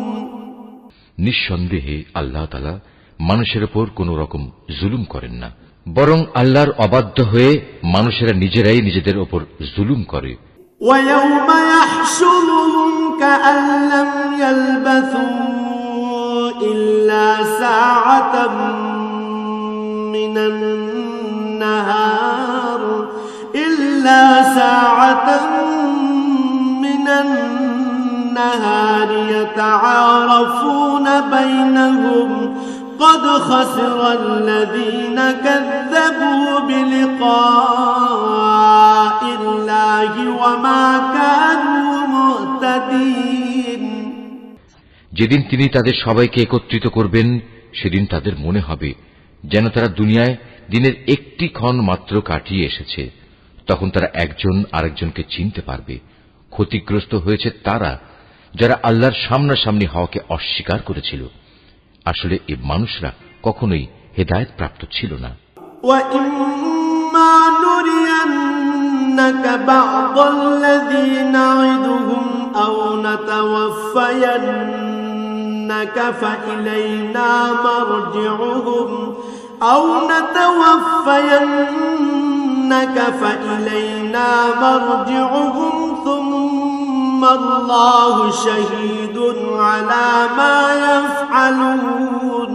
নিঃসন্দেহে আল্লাহ তাআলা মানুষের উপর কোন রকম জুলুম করেন না বরং আল্লাহর অবাধ্য হয়ে মানুষেরা নিজেরাই নিজেদের উপর জুলুম করে ويوم يحشرهم كأن لم يلبثوا إلا ساعة من النهار يتعارفون بينهم قد خسر الذين كذبوا بلقاء الله وما كانوا مهتدين যেদিন তিনি তাদের সবাইকে একত্রিত করবেন সেদিন তাদের মনে হবে যেন তারা দুনিয়ায় দিনের একটি ক্ষণ মাত্র কাটিয়ে এসেছে তখন তারা একজন আরেকজনকে চিনতে পারবে ক্ষতিগ্রস্ত হয়েছে তারা যারা আল্লাহর সামনাসামনি হওয়াকে অস্বীকার করেছিল আসলে এই মানুষরা কখনোই হেদায়েত প্রাপ্ত ছিল না وَإِمَّا نُرِيَنَّكَ بَعْضَ الَّذِي نَعِدُهُمْ أَوْ نَتَوَفَّيَنَّكَ فَإِلَيْنَا مَرْجِعُهُمْ ثُمَّ اللَّهُ شَهِيدٌ عَلَى مَا يَفْعَلُونَ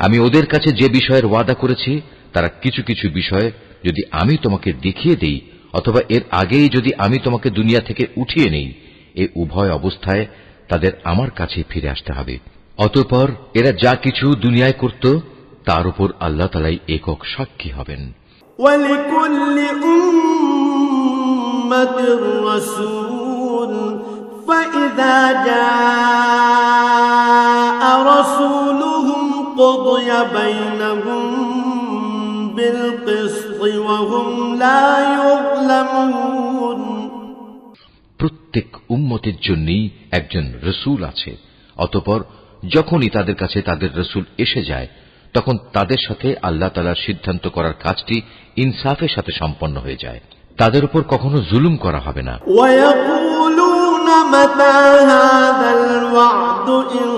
আমি ওদের কাছে যে বিষয়ের ওয়াদা করেছি তারা কিছু কিছু বিষয় যদি আমি তোমাকে দেখিয়ে দেই অথবা এর আগেই যদি আমি তোমাকে দুনিয়া থেকে উঠিয়ে নেই এই উভয় অবস্থায় তাদের আমার কাছে ফিরে আসতে হবে অতঃপর এরা যা কিছু দুনিয়ায় করত তার উপর আল্লাহ তাআলাই একক সাক্ষী হবেন وَلِكُلِّ أُمَّةٍ رَّسُولٌ فإذا جاء رسولهم قضي بينهم بالقسط وهم لا يظلمون প্রত্যেক উম্মতের জন্যই একজন রসুল আছে। অতঃপর যখনই তাদের কাছে তাদের রসুল এসে যায়, তখন তাদের সাথে আল্লাহ তাআলার সিদ্ধান্ত করার কাজটি ইনসাফের সাথে সম্পন্ন হয়ে যায়। তাদের উপর কখনো জুলুম করা হবে না। ويقولون متى هذا الوعد إن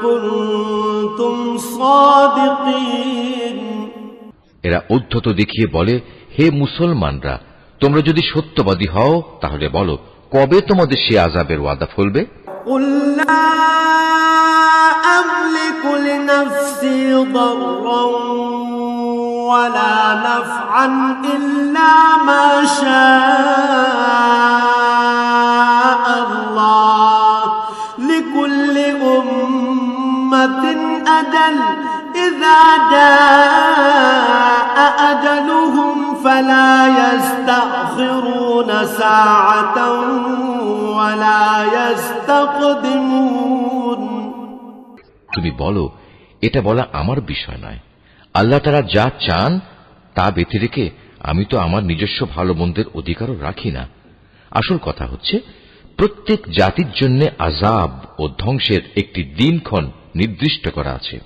كنتم صادقين এরা ঔদ্ধত্য দেখিয়ে বলে, হে মুসলমানরা, তোমরা যদি সত্যবাদী হও তাহলে বলো, কবে তোমাদের সে আযাবের ওয়াদা ফলবে? قل لا أملك لنفسي ضرا ولا نفعا إلا ما شاء الله لكل أمة أجل إذا جاء أجلهم فلا يستأخرون ساعة ولا يستقدمون তুমি বলো, এটা বলা আমার বিষয় নয়। আল্লাহ তাআলা যা চান তা ব্যতি রেখে আমি তো আমার নিজস্ব ভালো মন্দের অধিকারও রাখি না। আসল কথা হচ্ছে, প্রত্যেক জাতির জন্য আযাব ও ধ্বংসের একটি দিনক্ষণ নির্দিষ্ট করা আছে।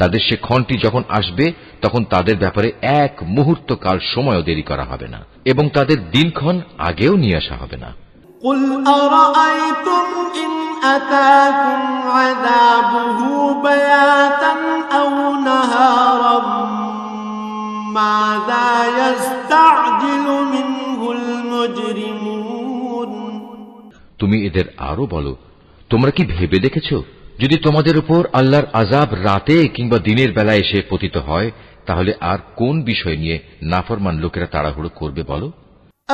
তাদের সে ক্ষণটি যখন আসবে, তখন তাদের ব্যাপারে এক মুহূর্ত কাল সময়ও দেরি করা হবে না, এবং তাদের দিনক্ষণ আগেও নিয়ে আসা হবে না। قل أرأيتم إن أتاكم عذابه بياتا أو نهارا ماذا يستعجل منه المجرمون তুমি এদের আরো বলো, তোমরা কি ভেবে দেখেছো, যদি তোমাদের উপর আল্লাহর আযাব রাতে কিংবা দিনের বেলা এসে পতিত হয়, তাহলে আর কোন বিষয় নিয়ে নাফরমান লোকেরা তাড়াহুড়ো করবে বলো?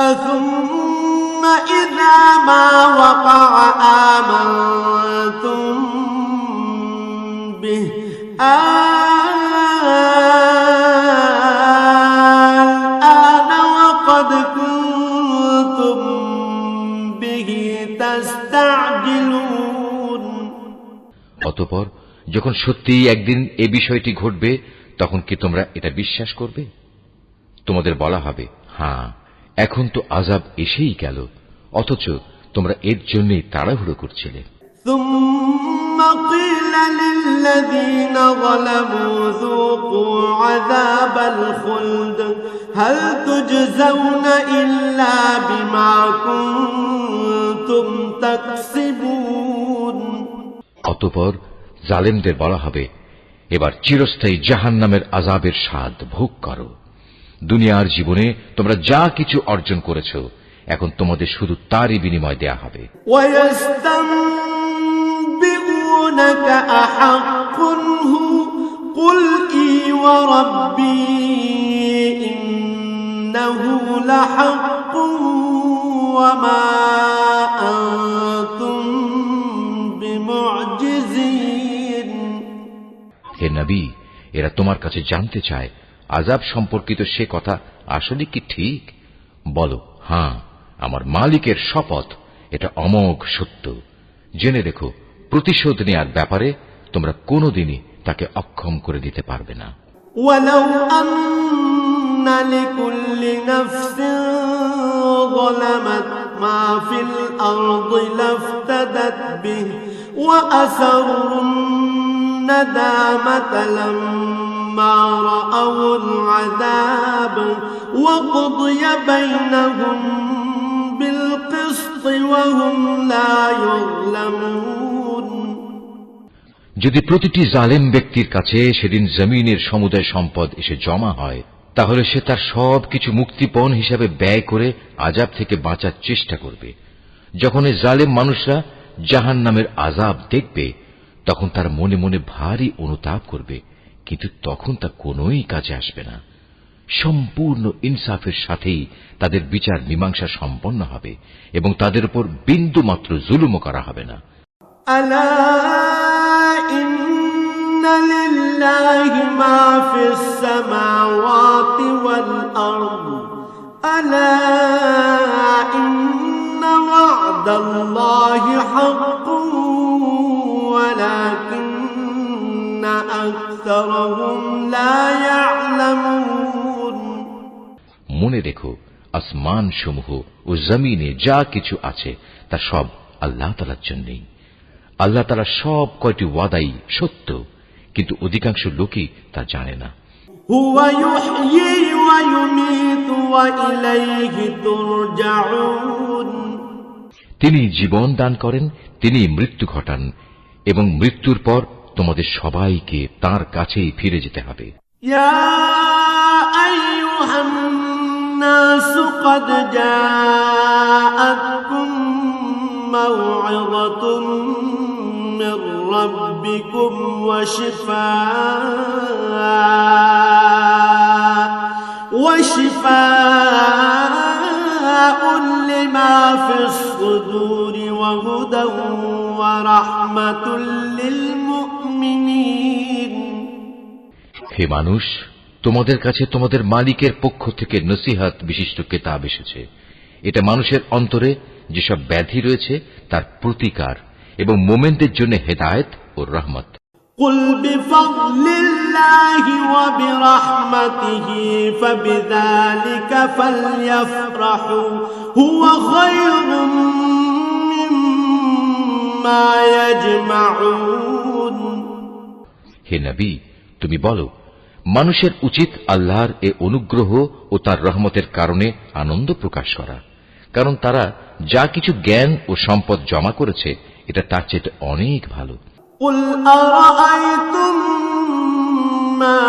أثم إذا ما وقع آمنتم به الآن وقد كنتم به تستعجلون অতঃপর যখন সত্যিই একদিন এ বিষয়টি ঘটবে, তখন কি তোমরা এটা বিশ্বাস করবে? তোমাদের বলা হবে, হ্যাঁ, এখন তো আযাব এসেই গেল, অথচ তোমরা এর জন্যই তাড়াহুড়ো করছিলে। ثم قيل للذين ظلموا ذوقوا عذاب الخلد هل تجزون إلا بما كنتم تكسبون অতঃপর জালেমদের বলা হবে, এবার চিরস্থায়ী জাহান্নামের আযাবের স্বাদ ভোগ করো। দুনিয়ার জীবনে তোমরা যা কিছু অর্জন করেছ, এখন তোমাদের শুধু তারই বিনিময় দেয়া হবে। ويستنبئونك أحق هو قل إي وربي إنه لحق وما أنتم بمعجزين হে নবী, এরা তোমার কাছে জানতে চায় আযাব সম্পর্কিত সে কথা আসলে কি ঠিক? বলো, হ্যাঁ, আমার মালিকের শপথ, এটা অমোঘ সত্য। জেনে রেখো, প্রতিশোধ নেয়ার ব্যাপারে তোমরা কোনোদিনই তাকে অক্ষম করে দিতে পারবে না। ولو أن لكل نفس ظلمت ما في الأرض لافتدت به وأسروا الندامة لما رأوا العذاب وقضي بينهم بالقسط وهم لا يظلمون যদি প্রতিটি জালেম ব্যক্তির কাছে সেদিন জমিনের সমুদায় সম্পদ এসে জমা হয়, তাহলে সে তার সবকিছু মুক্তিপণ হিসাবে ব্যয় করে আযাব থেকে বাঁচার চেষ্টা করবে। যখন এই জালেম মানুষরা জাহান্নামের আযাব দেখবে, তখন তার মনে মনে ভারী অনুতাপ করবে, কিন্তু তখন তা কোনোই কাজে আসবে না। সম্পূর্ণ ইনসাফের সাথেই তাদের বিচার মীমাংসা সম্পন্ন হবে এবং তাদের উপর বিন্দু মাত্র জুলুমও করা হবে না। ألا إن لله ما في السماوات والأرض ألا إن وعد الله حق ولكن أكثرهم لا يعلمون মনে রেখো, আসমান সমূহ ও জমিনে যা কিছু আছে তা সব আল্লাহ তাআলার জন্যই। আল্লাহ তাআলা সব কয়টি ওয়াদাই সত্য, কিন্তু অধিকাংশ লোকই তা জানে না। هو يحيي ويميت وإليه ترجعون তিনি জীবন দান করেন, তিনি মৃত্যু ঘটান, এবং মৃত্যুর পর তোমাদের সবাইকে তাঁর কাছেই ফিরে যেতে হবে। يا أيها الناس قد جاءتكم موعظة من ربكم وشفاء لما في الصدور وهدى ورحمة للمؤمنين হে মানুষ, তোমাদের কাছে তোমাদের মালিকের পক্ষ থেকে নসিহত বিশিষ্ট কিতাব এসেছে। এটা মানুষের অন্তরে যেসব ব্যাধি রয়েছে তার প্রতিকার এবং মোমেনদের জন্য হেদায়েত ও রহমত। قل بفضل الله وبرحمته فبذلك فليفرحوا هو خير مما يجمعون হে নবী, তুমি বলো, মানুষের উচিত আল্লাহর এ অনুগ্রহ ও তার রহমতের কারণে আনন্দ প্রকাশ করা, কারণ তারা যা কিছু জ্ঞান ও সম্পদ জমা করেছে এটা তার চেয়ে অনেক ভালো। قل أرأيتم ما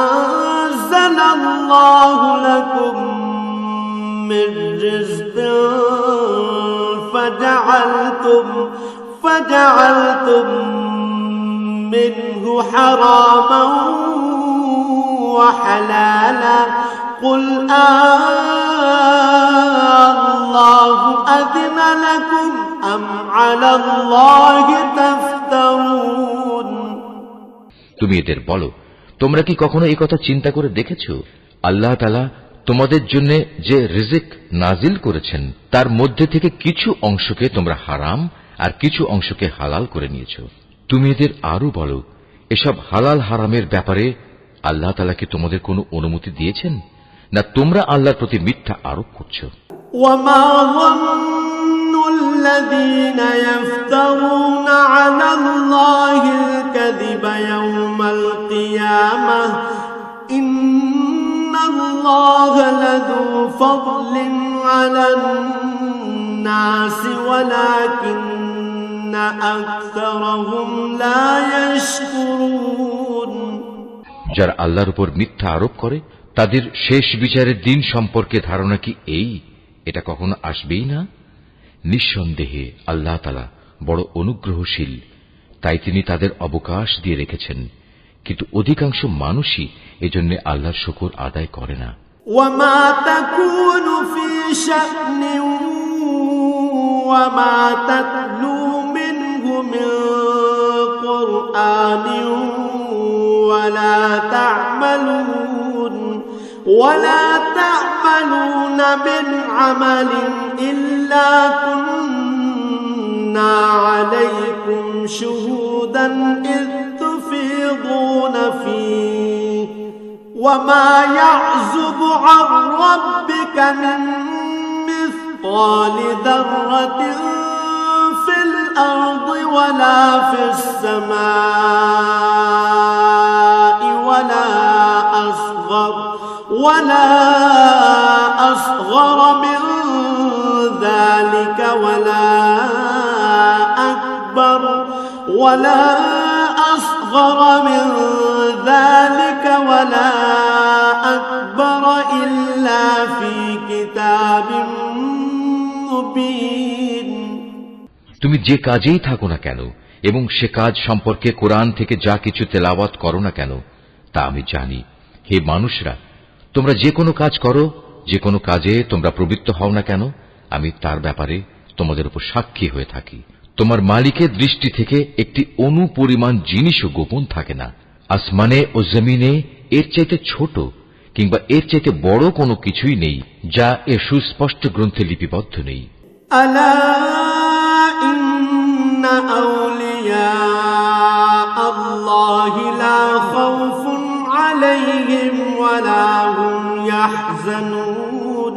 أنزل الله لكم من رزق فجعلتم منه حراما وحلالا قل الله أذن لكم أم على الله تفترون তুমি এদের বলো, তোমরা কি কখনো এই কথা চিন্তা করে দেখেছো? আল্লাহ তাআলা তোমাদের জন্য যে রিজিক নাজিল করেছেন তার মধ্যে থেকে কিছু অংশকে তোমরা হারাম আর কিছু অংশকে হালাল করে নিয়েছো। তুমি এদের আরো বলো, এসব হালাল হারামের ব্যাপারে আল্লাহ তাআলা কি তোমাদের কোনো অনুমতি দিয়েছেন, না তোমরা আল্লাহর প্রতি মিথ্যা আরোপ করছো? وما ظن الذين يفترون على الله الكذب يوم القيامة إن الله لذو فضل على الناس ولكن أكثرهم لا يشكرون যারা আল্লাহর উপর মিথ্যা আরোপ করে তাদের শেষ বিচারের দিন সম্পর্কে ধারণা কি এই, এটা কখনো আসবেই না? নিঃসন্দেহে আল্লাহ তাআলা বড় অনুগ্রহশীল, তাই তিনি তাদের অবকাশ দিয়ে রেখেছেন, কিন্তু অধিকাংশ মানুষই এজন্য আল্লাহর শুকর আদায় করে না। وما تكون في شأن وما تتلو منه من قرآن ولا تعملون من عمل إلا كنا عليكم شهودا إذ تفيضون فيه وما يعزب عن ربك من مثقال ذرة في الأرض ولا في السماء ولا أصغر من ذلك ولا أصغر من ذلك ولا أكبر إلا في كتاب مبين তুমি যে কাজেই থাকো না কেন এবং সে কাজ সম্পর্কে কোরআন থেকে যা কিছু তেলাওয়াত করো না কেন তা আমি জানি। হে মানুষরা, তোমরা যে কোনো কাজ করো, যে কোনো কাজে তোমরা প্রবৃত্ত হও না কেন, আমি তার ব্যাপারে তোমাদের উপর সাক্ষী হয়ে থাকি। তোমার মালিকের দৃষ্টি থেকে একটি অণু পরিমাণ জিনিসও গোপন থাকে না। আসমানে ও জমিনে এর চাইতে ছোট কিংবা এর চাইতে বড় কোনো কিছুই নেই যা এর সুস্পষ্ট গ্রন্থে লিপিবদ্ধ নেই। ألا إن أولياء الله لا خوف عليهم ولا هم يحزنون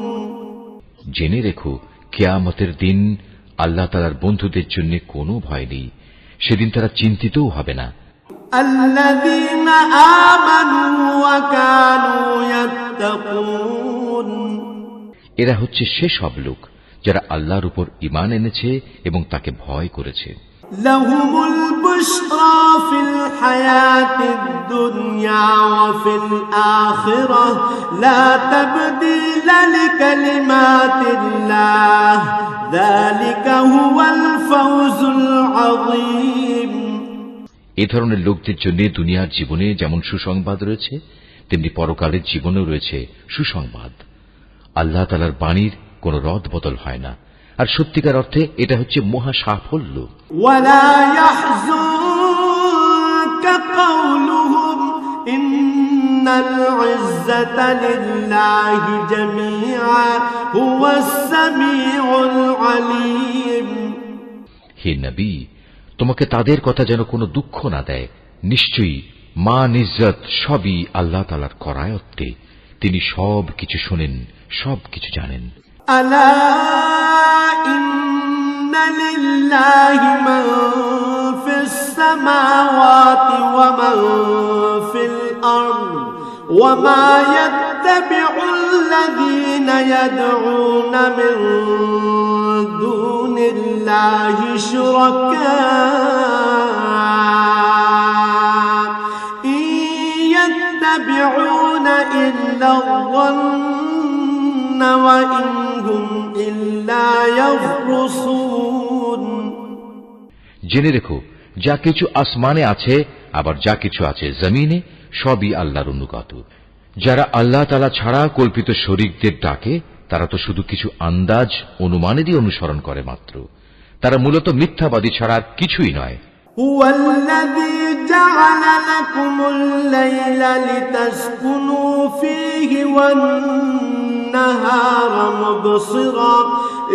জেনে রেখো কিয়ামতের দিন আল্লাহ তাআলার বন্ধুদের জন্য কোনো ভয় নেই, সেদিন তারা চিন্তিতও হবে না। الذين آمنوا وكانوا يتقون এরা হচ্ছে সেসব লোক যারা আল্লাহর উপর ঈমান এনেছে এবং তাকে ভয় করেছে। لهم البشرى في الحياة الدنيا وفي الآخرة لا تبديل لكلمات الله ذلك هو الفوز العظيم এ ধরনের লোকদের জন্য দুনিয়ার জীবনে যেমন সুসংবাদ রয়েছে, তেমনি পরকালের জীবনেও রয়েছে সুসংবাদ। আল্লাহ তাআলার বাণীর কোনো রদ বদল হয় না, আর সত্যিকার অর্থে এটা হচ্ছে মহা সাফল্য। ولا يحزنك قولهم إن العزة لله جميعا هو السميع العليم হে নবী, তোমাকে তাদের কথা যেন কোনো দুঃখ না দেয়। নিশ্চয়ই মান ইজ্জত সবই আল্লাহ তাআলার করায়ত্তে, তিনি সব কিছু শোনেন, সব কিছু জানেন। ألا إن لله من في السماوات ومن في الأرض وما يتبع الذين يدعون من دون الله شركاء إن يتبعون إلا الظن وإن هم إلا يخرصون জেনে রেখো যা কিছু আসমানে আছে আবার যা কিছু আছে জমিনে, সবই আল্লাহর অনুগত। যারা আল্লাহ তাআলা ছাড়া কল্পিত শরীকদের ডাকে, তারা তো শুধু কিছু আন্দাজ অনুমানেরই অনুসরণ করে মাত্র। তারা মূলত মিথ্যাবাদী ছাড়া আর কিছুই নয়। هو الذي جعل لكم الليل لتسكنوا فيه والنهار مبصرا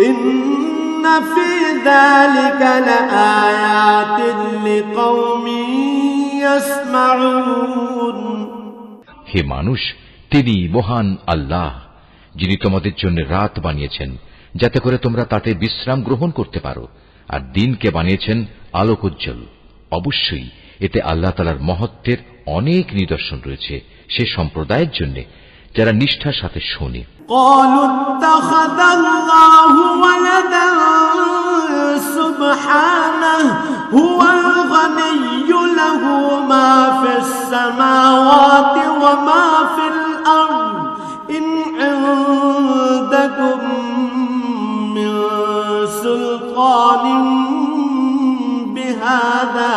إن في ذلك لآيات لقوم يسمعون হে মানুষ, তিনি মহান আল্লাহ, যিনি তোমাদের জন্য রাত বানিয়েছেন যাতে করে তোমরা তাতে বিশ্রাম গ্রহণ করতে পারো, আর দিনকে বানিয়েছেন আলোকোজ্জ্বল। অবশ্যই এতে আল্লাহ তাআলার মহত্বের অনেক নিদর্শন রয়েছে সে সম্প্রদায়ের জন্য যারা নিষ্ঠার সাথে শোনে। قالوا اتخذ الله ولدا سبحانه هو الغني له ما في السماوات وما في الأرض إن عندكم من سلطان بهذا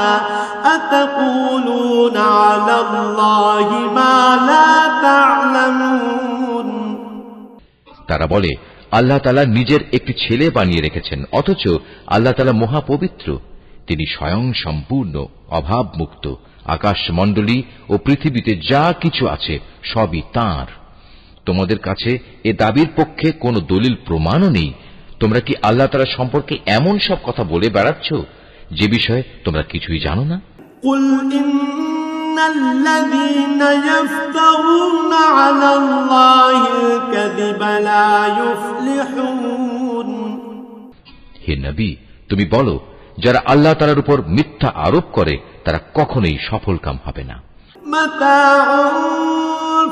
أتقولون على الله ما لا تعلمون তারা বলে, আল্লাহ তাআলা নিজের একটি ছেলে বানিয়ে রেখেছেন, অথচ আল্লাহ তাআলা মহাপবিত্র। তিনি স্বয়ং সম্পূর্ণ, অভাবমুক্ত। আকাশমণ্ডলী ও পৃথিবীতে যা কিছু আছে সবই তাঁর। তোমাদের কাছে এ দাবির পক্ষে কোনো দলিল প্রমাণও নেই। তোমরা কি আল্লাহ তাআলা সম্পর্কে এমন সব কথা বলে বেড়াচ্ছ যে বিষয়ে তোমরা কিছুই জানো না? قل إن الذين يفترون على الله الكذب لا يفلحون হে নবী, তুমি বলো, যারা আল্লাহ তাআলার উপর মিথ্যা আরোপ করে তারা কখনোই সফলকাম হবে না। متاع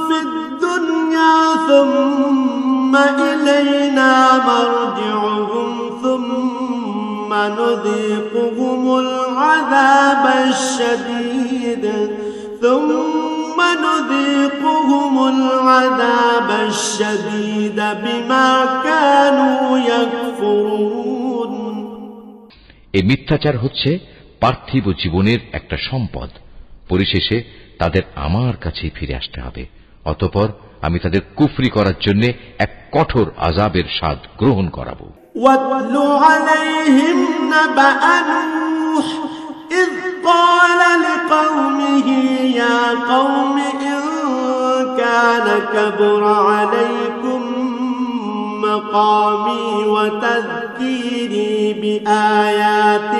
في الدنيا ثم إلينا مرجعهم ثم نذيقهم العذاب الشديد بما كانوا يكفرون এই মিথ্যাচার হচ্ছে পার্থিব জীবনের একটা সম্পদ। পরিশেষে তাদের আমার কাছেই ফিরে আসতে হবে। অতঃপর আমি তাদের কুফরি করার জন্য এক কঠোর আযাবের স্বাদ গ্রহণ করাবো। واتل عليهم نبأ نوح إذ قال لقومه يا قوم إن كان كبر عليكم مقامي وتذكيري بآيات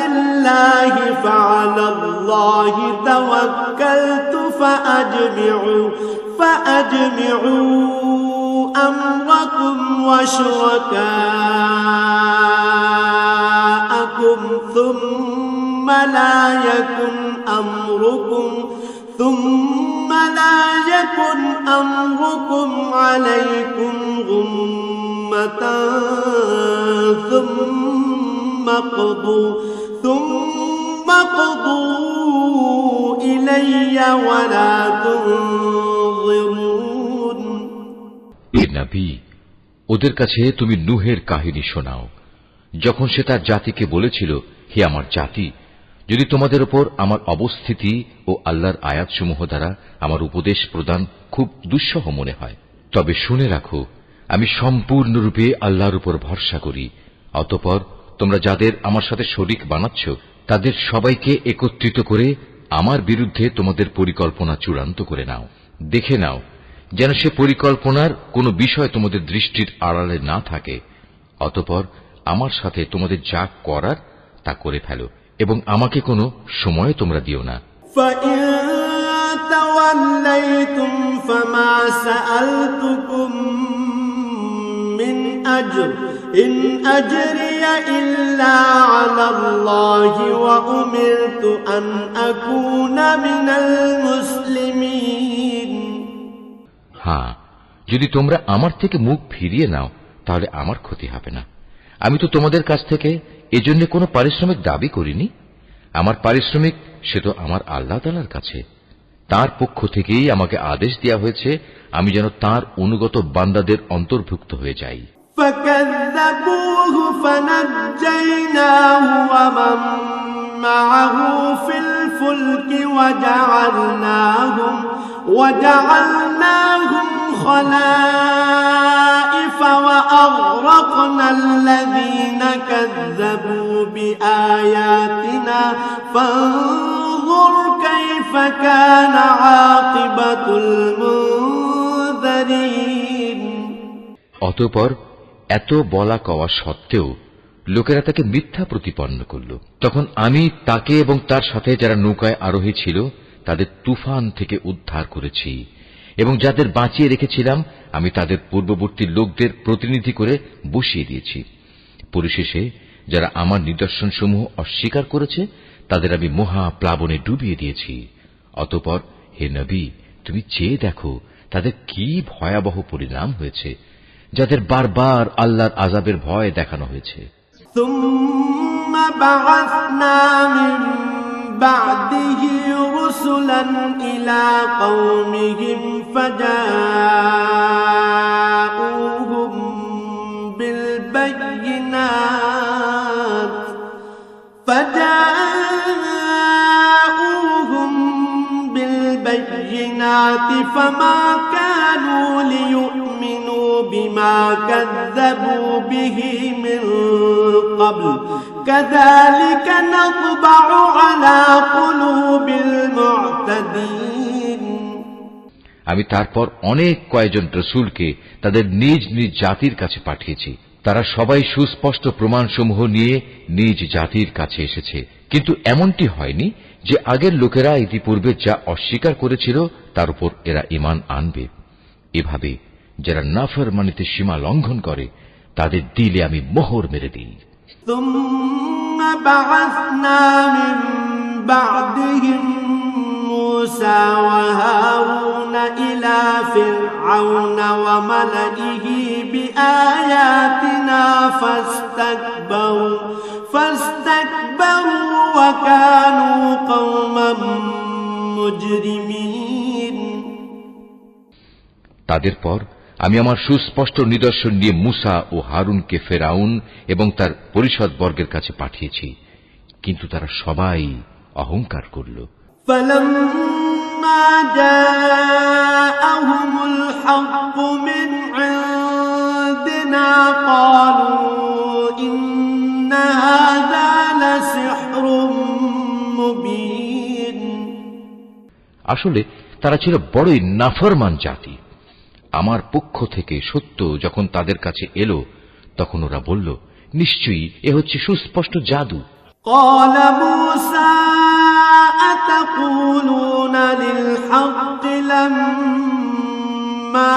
الله فعلى الله توكلت فأجمعوا أمركم وشركاءكم ثم لا يكن أمركم عليكم غمة ثم قضوا إلي ولا تنظرون এ নবী, ওদের কাছে তুমি নূহের কাহিনী শোনাও, যখন সে তার জাতিকে বলেছিল, হে আমার জাতি, যদি তোমাদের উপর আমার অবস্থিতি ও আল্লাহর আয়াতসমূহ দ্বারা আমার উপদেশ প্রদান খুব দুঃসহ মনে হয়, তবে শুনে রাখো, আমি সম্পূর্ণরূপে আল্লাহর উপর ভরসা করি। অতঃপর তোমরা যাদের আমার সাথে শরীক বানাচ্ছ, তাদের সবাইকে একত্রিত করে আমার বিরুদ্ধে তোমাদের পরিকল্পনা চূড়ান্ত করে নাও। দেখে নাও যেন সে পরিকল্পনার কোনো বিষয় তোমাদের দৃষ্টির আড়ালে না থাকে। অতঃপর আমার সাথে তোমাদের যা করার তা করে ফেলো এবং আমাকে কোনো সময় তোমরা দিও না। فَإِن تَوَلَّيْتُمْ فَمَا سَأَلْتُكُم مِّنْ أَجْرٍ إِنْ أَجْرِيَ إِلَّا عَلَى اللَّهِ وَأُمِرْتُ أَنْ أَكُونَ مِنَ الْمُسْلِمِينَ। হ্যাঁ, যদি তোমরা আমার থেকে মুখ ফিরিয়ে নাও তাহলে আমার ক্ষতি হবে না। আমি তো তোমাদের কাছ থেকে এজন্য কোনো পারিশ্রমিক দাবি করিনি। আমার পারিশ্রমিক সে তো আমার আল্লাহ তাআলার কাছে। তার পক্ষ থেকেই আমাকে আদেশ দেওয়া হয়েছে আমি যেন তার অনুগত বান্দাদের অন্তর্ভুক্ত হয়ে যাই। فَكَذَّبُوهُ فَنَجَّيْنَاهُ وَمَن مَّعَهُ فِي الْفُلْكِ وَجَعَلْنَاهُمْ خَلَائِفَ وَأَغْرَقْنَا الَّذِينَ كَذَّبُوا بِآيَاتِنَا فَانظُرْ كَيْفَ كَانَ عَاقِبَةُ الْمُنذَرِينَ। অতঃপর এত বলা কওয়া সত্ত্বেও লোকেরা তাকে মিথ্যা প্রতিপন্ন করল। তখন আমি তাকে এবং তার সাথে যারা নৌকায় আরোহী ছিল তাদের তুফান থেকে উদ্ধার করেছি এবং যাদের বাঁচিয়ে রেখেছিলাম আমি তাদের পূর্ববর্তী লোকদের প্রতিনিধি করে বসিয়ে দিয়েছি। পরিশেষে যারা আমার নিদর্শনসমূহ অস্বীকার করেছে তাদের আমি মহা প্লাবনে ডুবিয়ে দিয়েছি। অতঃপর হে নবী, তুমি চেয়ে দেখো তাদের কি ভয়াবহ পরিণাম হয়েছে, যাদের বারবার আল্লাহর আযাবের ভয় দেখানো হয়েছে। ثُمَّ بَعَثْنَا مِن بَعْدِهِ رُسُلًا إِلَى قَوْمِهِمْ فَجَاءُوهُم بِالْبَيِّنَاتِ فَمَا كَانُوا لِيُؤْمِنُوا بِمَا كَذَّبُوا بِهِ مِن قَبْلُ كَذَلِكَ نَطْبَعُ عَلَى قُلُوبِ الْمُعْتَدِينَ। আমি তারপর অনেক কয়েকজন রাসূলকে তাদের নিজ নিজ জাতির কাছে পাঠিয়েছি। তারা সবাই সুস্পষ্ট প্রমাণসমূহ নিয়ে নিজ জাতির কাছে এসেছে, কিন্তু এমনটি হয়নি যে আগের লোকেরা ইতিপূর্বে যা অস্বীকার করেছিল তার উপর এরা ঈমান আনবে। এভাবে যারা নাফরমানিতে সীমা লঙ্ঘন করে তাদের দিলে আমি মোহর মেরে দিই। ثُمَّ بَعَثْنَا مِن بَعْدِهِم مُوسَىٰ وَهَارُونَ إِلَىٰ فِرْعَوْنَ وَمَلَئِهِ بِآيَاتِنَا فَاسْتَكْبَرُوا وَكَانُوا قَوْمًا مُجْرِمِينَ। তাদের পর আমি আমার সুস্পষ্ট নিদর্শন নিয়ে মুসা ও হারুনকে ফেরাউন এবং তার পরিষদবর্গের কাছে পাঠিয়েছি, কিন্তু তারা সবাই অহংকার করল। فَلَمَّا جَاءَهُمُ الْحَقُّ مِنْ عِندِنَا قَالُوا إِنَّ هَذَا لَسِحْرٌ مُبِينٌ। আসলে তারা ছিল বড়ই নাফরমান জাতি। আমার পক্ষ থেকে সত্য যখন তাদের কাছে এলো তখন ওরা বলল, নিশ্চয়ই এ হচ্ছে সুস্পষ্ট জাদু। قال موسى أتقولون للحق لما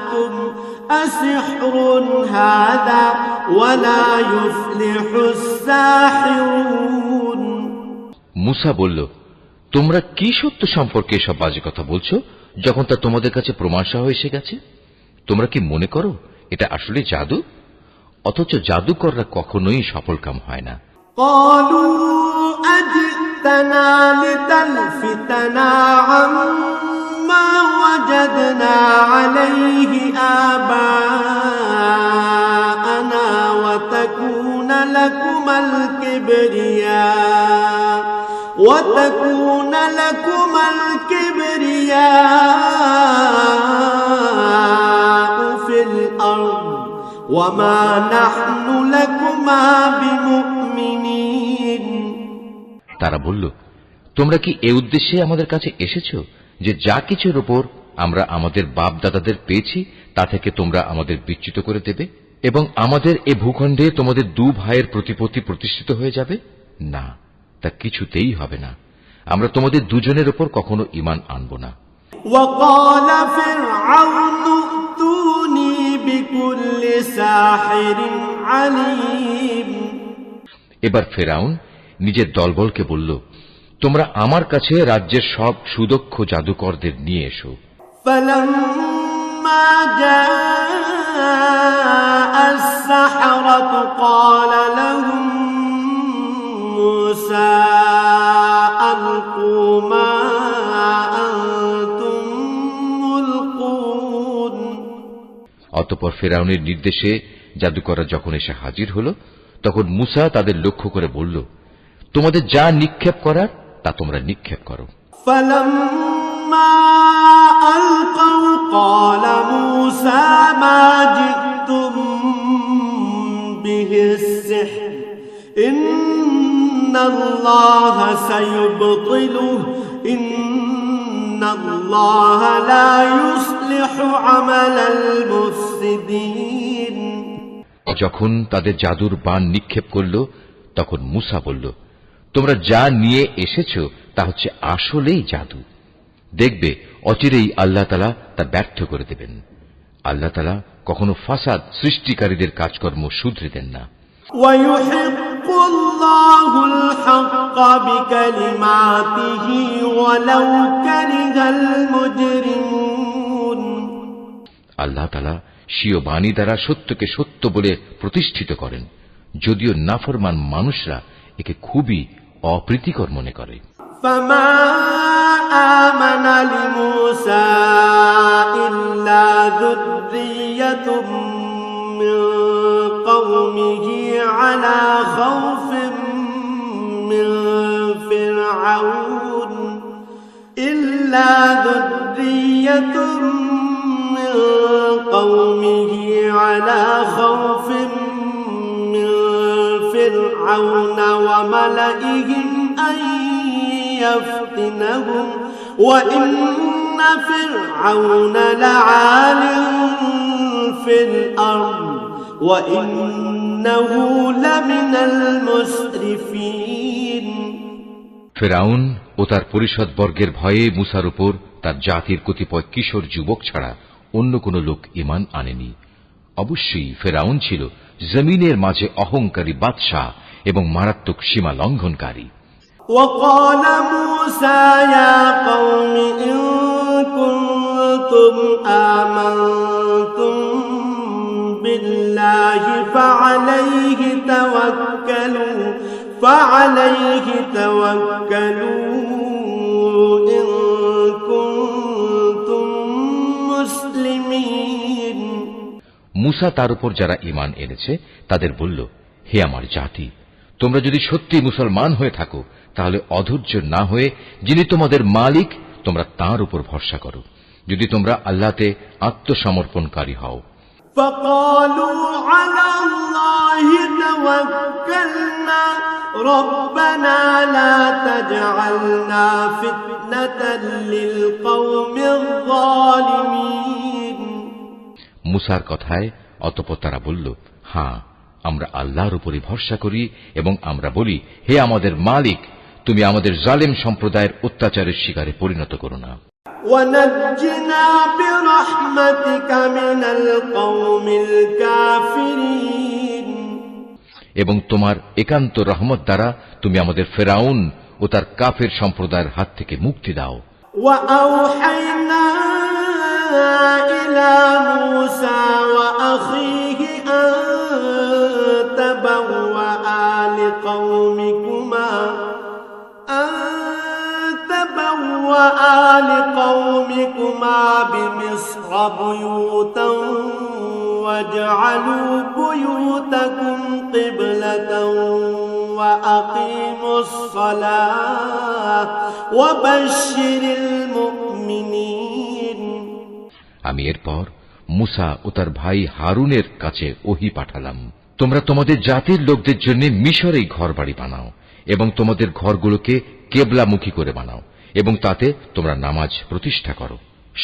جاءكم أسحر هذا ولا يفلح الساحرون। মুসা বলল, তোমরা কি সত্য সম্পর্কে এসব বাজে কথা বলছো যখন তা তোমাদের কাছে প্রমাণসহ এসে গেছে? তোমরা কি মনে করো এটা আসলে জাদু? অথচ জাদুকররা কখনোই সফলকাম হয় না। قالوا أجئتنا لتلفتنا عما وجدنا عليه آباءنا وتكون لكما الكبرياء في الأرض وما نحن لكما بمؤمنين। তারা বলল, তোমরা কি এ উদ্দেশ্যে আমাদের কাছে এসেছো যে যা কিছুর উপর আমরা আমাদের বাপ দাদাদের পেয়েছি তা থেকে তোমরা আমাদের বিচ্যুত করে দেবে এবং আমাদের এ ভূখণ্ডে তোমাদের দু ভাইয়ের প্রতিপত্তি প্রতিষ্ঠিত হয়ে যাবে? না, তা কিছুতেই হবে না। আমরা তোমাদের দুজনের উপর কখনো ঈমান আনব না। وقال فرعون ائتوني بكل ساحر عليم। এবার ফেরাউন নিজের দলবলকে বলল, তোমরা আমার কাছে রাজ্যের সব সুদক্ষ জাদুকরদের নিয়ে এসো। فلما جاء السحرة قال لهم موسى ألقوا ما أنتم ملقون। অতঃপর ফেরাউনের নির্দেশে জাদুকররা যখন এসে হাজির হল তখন মুসা তাদের লক্ষ্য করে বলল, তোমাদের যা নিক্ষেপ করার তা তোমরা নিক্ষেপ করো। فلما ألقوا قال موسى ما جئتم به السحر إن الله سيبطله إن الله لا يصلح عمل المفسدين। যখন তাদের জাদুর বাণ নিক্ষেপ করল তখন মুসা বলল, তোমরা যা নিয়ে এসেছো তা হচ্ছে আসলেই জাদু। দেখবে অচিরেই আল্লাহ তাআলা তা ব্যর্থ করে দেবেন। আল্লাহ তাআলা কখনো ফাসাদ সৃষ্টিকারীদের কাজকর্ম শুধরে দেন না। ويحق الله الحق بكلماته ولو كره المجرمون। আল্লাহ তাআলা স্বীয় বাণী দ্বারা সত্যকে সত্য বলে প্রতিষ্ঠিত করেন, যদিও নাফরমান মানুষরা একে খুবই অপ্রীতিকর মনে করে। فما آمن لموسى إلا ذرية من قومه على خوف من فرعون إلا ذرية من قومه على خوف من فرعون وملئهم أن يفتنهم وإن فرعون لعال في الأرض وإنه لمن المسرفين। ফেরাউন ও তার পরিষদবর্গের ভয়ে মুসার উপর তার জাতির কতিপয় কিশোর যুবক ছাড়া অন্য কোন লোক ঈমান আনেনি। অবশ্যই ফেরাউন ছিল জমিনের মাঝে অহংকারী বাদশাহ এবং মারাত্মক সীমা লঙ্ঘনকারী। وقال موسى يا قوم إن كنتم آمنتم بالله فعليه توكلوا إن كنتم مسلمين। মুসা তার উপর যারা ঈমান এনেছে তাদের বলল, হে আমার জাতি, তোমরা যদি সত্যি মুসলমান হয়ে থাকো তাহলে অধৈর্য না হয়ে যিনি তোমাদের মালিক তোমরা তাঁর উপর ভরসা করো, যদি তোমরা আল্লাহতে আত্মসমর্পণকারী হও। فقالوا على الله توكلنا ربنا لا تجعلنا فتنة للقوم الظالمين মুসার কথায় অতঃপর তারা বলল, হ্যাঁ, আমরা আল্লাহর উপরই ভরসা করি এবং আমরা বলি, হে আমাদের মালিক, তুমি আমাদের জালেম সম্প্রদায়ের অত্যাচারের শিকারে পরিণত করো না। ونجنا برحمتك من القوم الكافرين এবং তোমার একান্ত রহমত দ্বারা তুমি আমাদের ফেরাউন ও তার কাফের সম্প্রদায়ের হাত থেকে মুক্তি দাও। وأوحينا إلى موسى وأخيه أن تبوأ لقومكما بمصر بيوتا واجعلوا بيوتكم قبلة وأقيموا الصلاة وبشر المؤمنين আমি এরপর মুসা ও তার ভাই হারুনের কাছে ওহী পাঠালাম, তোমরা তোমাদের জাতির লোকদের জন্য মিশরেই ঘরবাড়ি বানাও এবং তোমাদের ঘরগুলোকে কেবলামুখী করে বানাও এবং তাতে তোমরা নামাজ প্রতিষ্ঠা করো।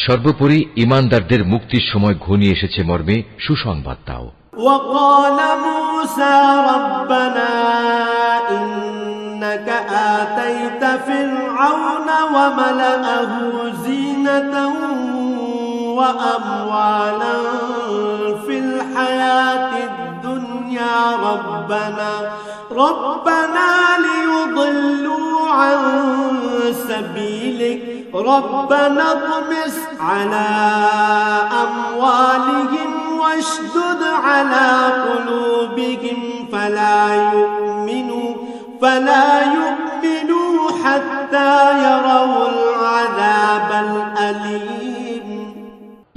সর্বোপরি ঈমানদারদের মুক্তির সময় ঘনিয়ে এসেছে মর্মে সুসংবাদ দাও। وقال موسى ربنا إنك آتيت فرعون وملأه زينة وأموالا في الحياة الدنيا ربنا ليضلوا عن سبيلك ربنا اطمس على أموالهم واشدد على قلوبهم فلا يؤمنوا حتى يروا العذاب الأليم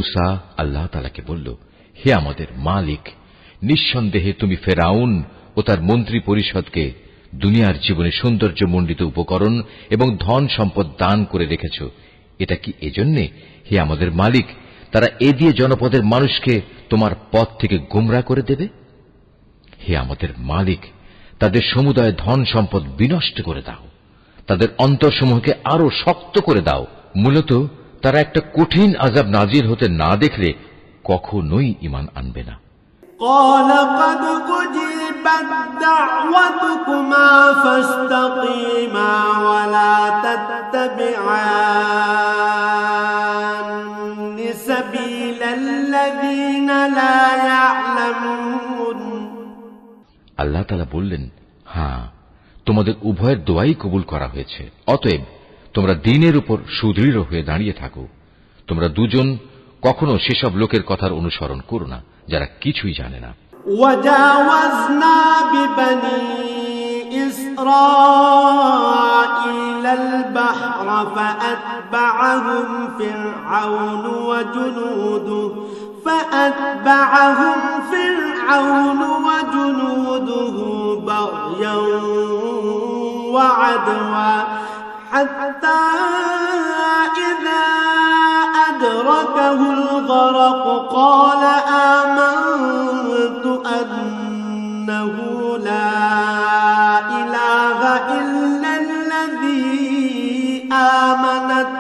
মুসা আল্লাহ তাআলাকে বলল, হে আমাদের মালিক, নিঃসন্দেহে তুমি ফেরাউন ও তার মন্ত্রী পরিষদকে দুনিয়ার জীবনে সৌন্দর্যমণ্ডিত উপকরণ এবং ধন সম্পদ দান করে রেখেছ। এটা কি এজন্যে, হে আমাদের মালিক, তারা এ দিয়ে জনপদের মানুষকে তোমার পথ থেকে গোমরা করে দেবে? হে আমাদের মালিক, তাদের সমুদায় ধন সম্পদ বিনষ্ট করে দাও, তাদের অন্তরসমূহকে আরো শক্ত করে দাও। মূলত তারা একটা কঠিন আযাব নাজিল হতে না দেখলে কখনোই ঈমান আনবে না। قال قد أجيبت دعوتكما فاستقيما ولا تتبعان سبيل الذين لا يعلمون আল্লাহ তাআলা বললেন, হ্যাঁ, তোমাদের উভয়ের দোয়াই কবুল করা হয়েছে, অতএব তোমরা দ্বীনের উপর সুদৃঢ় হয়ে দাঁড়িয়ে থাকো। তোমরা দুজন কখনো সেসব লোকের কথার অনুসরণ করো না যারা কিছুই জানে না। وجاوزنا ببني إسرائيل البحر فأتبعهم فرعون وجنوده بغيا وعدوا حتى إذا أدركه الغرق قال آمنت أنه لا إله إلا الذي آمنت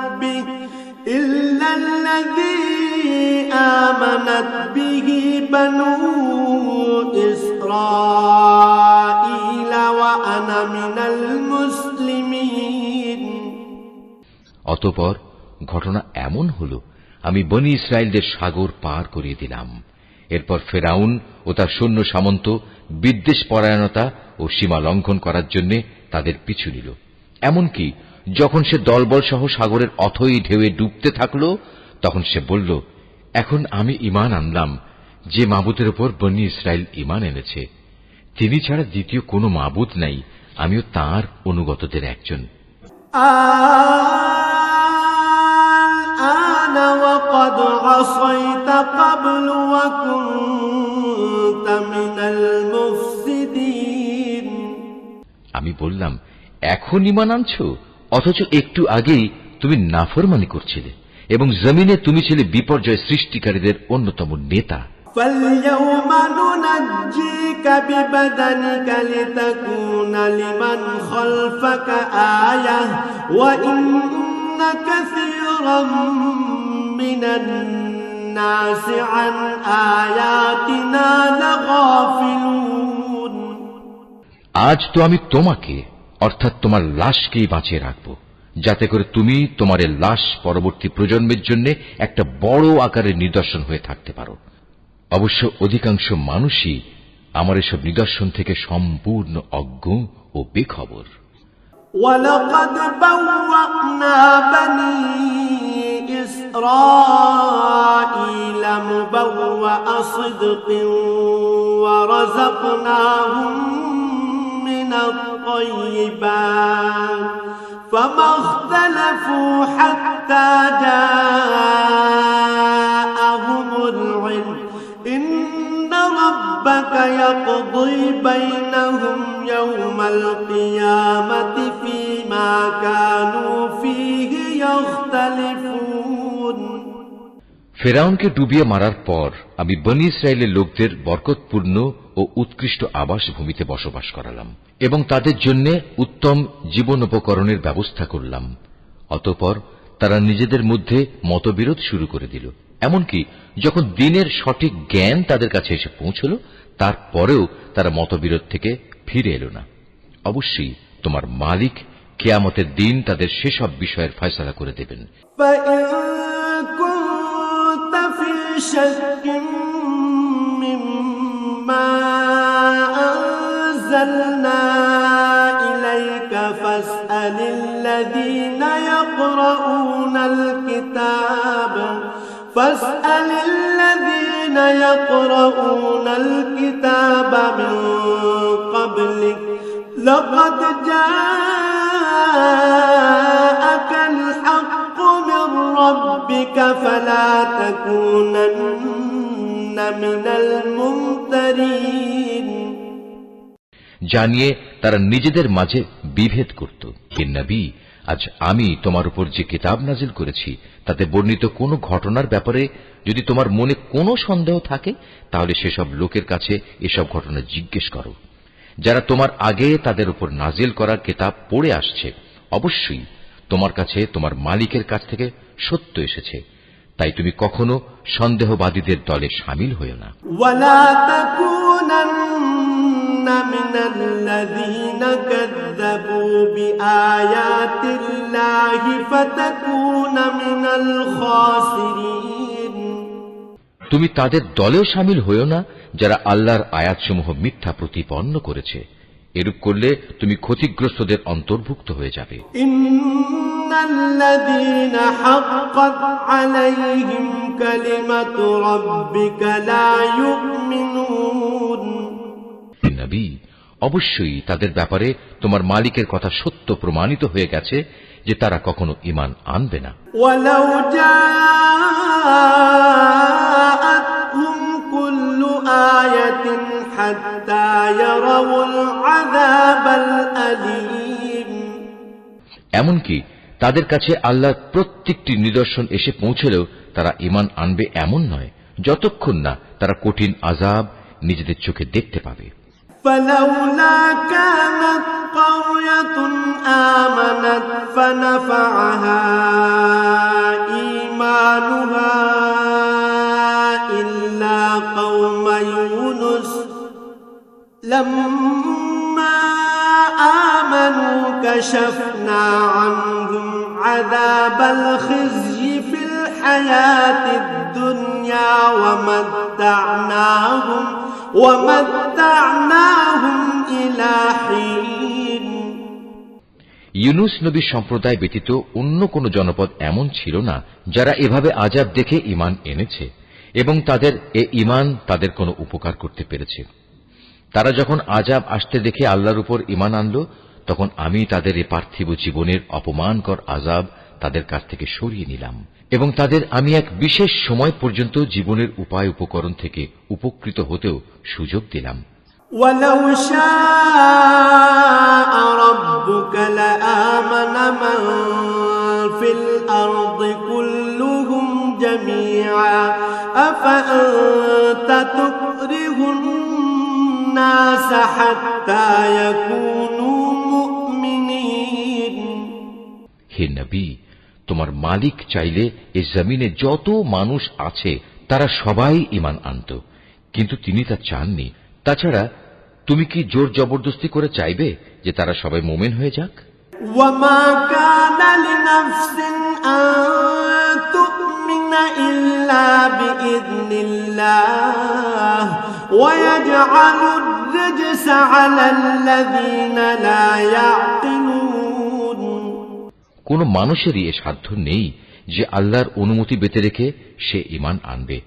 به بنو إسرائيل وأنا من المسلمين অতঃপর ঘটনা এমন হল, আমি বনী ইসরায়েলদের সাগর পার করিয়ে দিলাম। এরপর ফেরাউন ও তার সৈন্য সামন্ত বিদ্বেষ পরায়ণতা ও সীমা লঙ্ঘন করার জন্য তাদের পিছু নিল। এমনকি যখন সে দলবল সহ সাগরের অথই ঢেউয়ে ডুবতে থাকল, তখন সে বলল, এখন আমি ঈমান আনলাম যে মাবুদের উপর বনী ইসরায়েল ঈমান এনেছে, তিনি ছাড়া দ্বিতীয় কোনো মাবুদ নাই, আমিও তাঁর অনুগতদের একজন। وقد عصيت قبل وكنت من المفسدين আমি বললাম, এখন ঈমান আনছো, অথচ একটু আগেই তুমি নাফরমানি করছিলে এবং জমিনে তুমি ছিলে বিপর্যয় সৃষ্টিকারীদের অন্যতম নেতা। فاليوم ننجيك ببدنك لتكون لمن خلفك آية وإن كثيرا من الناس عن آياتنا لغافلون আজ তো আমি তোমাকে অর্থাৎ তোমার লাশকেই বাঁচিয়ে রাখব, যাতে করে তুমি তোমার এই লাশ পরবর্তী প্রজন্মের জন্য একটা বড় আকারের নিদর্শন হয়ে থাকতে পারো। অবশ্য অধিকাংশ মানুষই আমার এসব নিদর্শন থেকে সম্পূর্ণ অজ্ঞ ও বেখবর। وَلَقَدْ بَوَّأْنَا بَنِي إِسْرَائِيلَ مُبَوَّأَ صِدْقٍ وَرَزَقْنَاهُم مِّنَ الطَّيِّبَاتِ فَمَا اخْتَلَفُوا حَتَّى جَاءَهُمُ الْعِلْمُ إِنَّ رَبَّكَ يَقْضِي بَيْنَهُمْ يَوْمَ الْقِيَامَةِ فِيمَا كَانُوا فِيهِ يَخْتَلِفُونَ ফেরাউনকে ডুবিয়ে মারার পর আমি বনী ইসরায়েলের লোকদের বরকতপূর্ণ ও উৎকৃষ্ট আবাস ভূমিতে বসবাস করালাম এবং তাদের জন্য উত্তম জীবনোপকরণের ব্যবস্থা করলাম। অতঃপর তারা নিজেদের মধ্যে মতবিরোধ শুরু করে দিল। এমনকি যখন দিনের সঠিক জ্ঞান তাদের কাছে এসে পৌঁছল, তারপরেও তারা মতবিরোধ থেকে ফিরে এলো না। অবশ্যই তোমার মালিক কিয়ামতের দিন তাদের সেসব বিষয়ের ফয়সালা করে দেবেন। شك مما أنزلنا إليك فاسأل الذين يقرؤون الكتاب من قبلك لقد جاءك الحق من ربك فلا تكونن من الممترين জানিয়ে তারা নিজেদের মাঝে বিভেদ করত। হে নবী, আজ আমি তোমার উপর যে কিতাব নাজিল করেছি তাতে বর্ণিত কোনো ঘটনার ব্যাপারে যদি তোমার মনে কোনো সন্দেহ থাকে, তাহলে সেসব লোকের কাছে এসব ঘটনা জিজ্ঞেস করো যারা তোমার আগে তাদের উপর নাজিল করা কিতাব পড়ে আসছে। অবশ্যই তোমার কাছে তোমার মালিকের কাছ থেকে সত্য এসেছে, তাই তুমি কখনো সন্দেহবাদীদের দলে শামিল হয়ো না। ওয়ালা তাকুনান্না মিনাল্লাযীনা কাযযাবু বিআয়াতিল্লাহি ফাতাকুনা মিনাল খাসিরিন। তুমি তাদের দলেও শামিল হয়ো না যারা আল্লাহর আয়াতসমূহ মিথ্যা প্রতিপন্ন করেছে। এরূপ করলে তুমি ক্ষতিগ্রস্তদের অন্তর্ভুক্ত হয়ে যাবে। ইন্নাল্লাযীনা হাক্কাত আলাইহিম কালিমাতু রাব্বিকা লা ইউমিনুন। নবী, অবশ্যই তাদের ব্যাপারে তোমার মালিকের কথা সত্য প্রমাণিত হয়ে গেছে যে তারা কখনো ঈমান আনবে না। ওয়ালাউ জাআতহুম কুল্লু আয়াতিন হাত্তা ইয়ারাউল আযাবাল আলীম। এমনকি তাদের কাছে আল্লাহর প্রত্যেকটি নিদর্শন এসে পৌঁছলেও তারা ঈমান আনবে এমন নয়, যতক্ষণ না তারা কঠিন আযাব নিজেদের চোখে দেখতে পাবে। فلولا كانت قرية آمنت فنفعها إيمانها إلا قوم يونس لما آمنوا كشفنا عنهم عذاب الخزي في الحياة الدنيا ومتعناهم إلى حين। ইউনুস নবীর সম্প্রদায় ব্যতীত অন্য কোন জনপদ এমন ছিল না যারা এভাবে আযাব দেখে ঈমান এনেছে এবং তাদের এ ঈমান তাদের কোনো উপকার করতে পেরেছে। তারা যখন আযাব আসতে দেখে আল্লাহর উপর ঈমান আনল, তখন আমি তাদের এ পার্থিব জীবনের অপমানকর আযাব তাদের কাছ থেকে সরিয়ে নিলাম এবং তাদের আমি এক বিশেষ সময় পর্যন্ত জীবনের উপায় উপকরণ থেকে উপকৃত হতেও সুযোগ দিলাম। ওয়ালাউ শাআ রাব্বুকা লাআমানা মান ফিল আরদি কুল্লুহুম জামিআ أفأنت تكره الناس حتى يكونوا مؤمنين হে নবী, তোমার মালিক চাইলে এই জমিনে যত মানুষ আছে তারা সবাই ঈমান আনত, কিন্তু তিনি তা চাননি। তাছাড়া তুমি কি জোর জবরদস্তি করে চাইবে যে তারা সবাই মুমিন হয়ে যাক? وما كان لنفس أن تؤمن إلا بإذن الله ويجعل الرجس على الذين لا يعقلون কোন মানুষেরই এ সাধ্য নেই যে আল্লাহর অনুমতি বেঁধে রেখে সে ঈমান আনবে।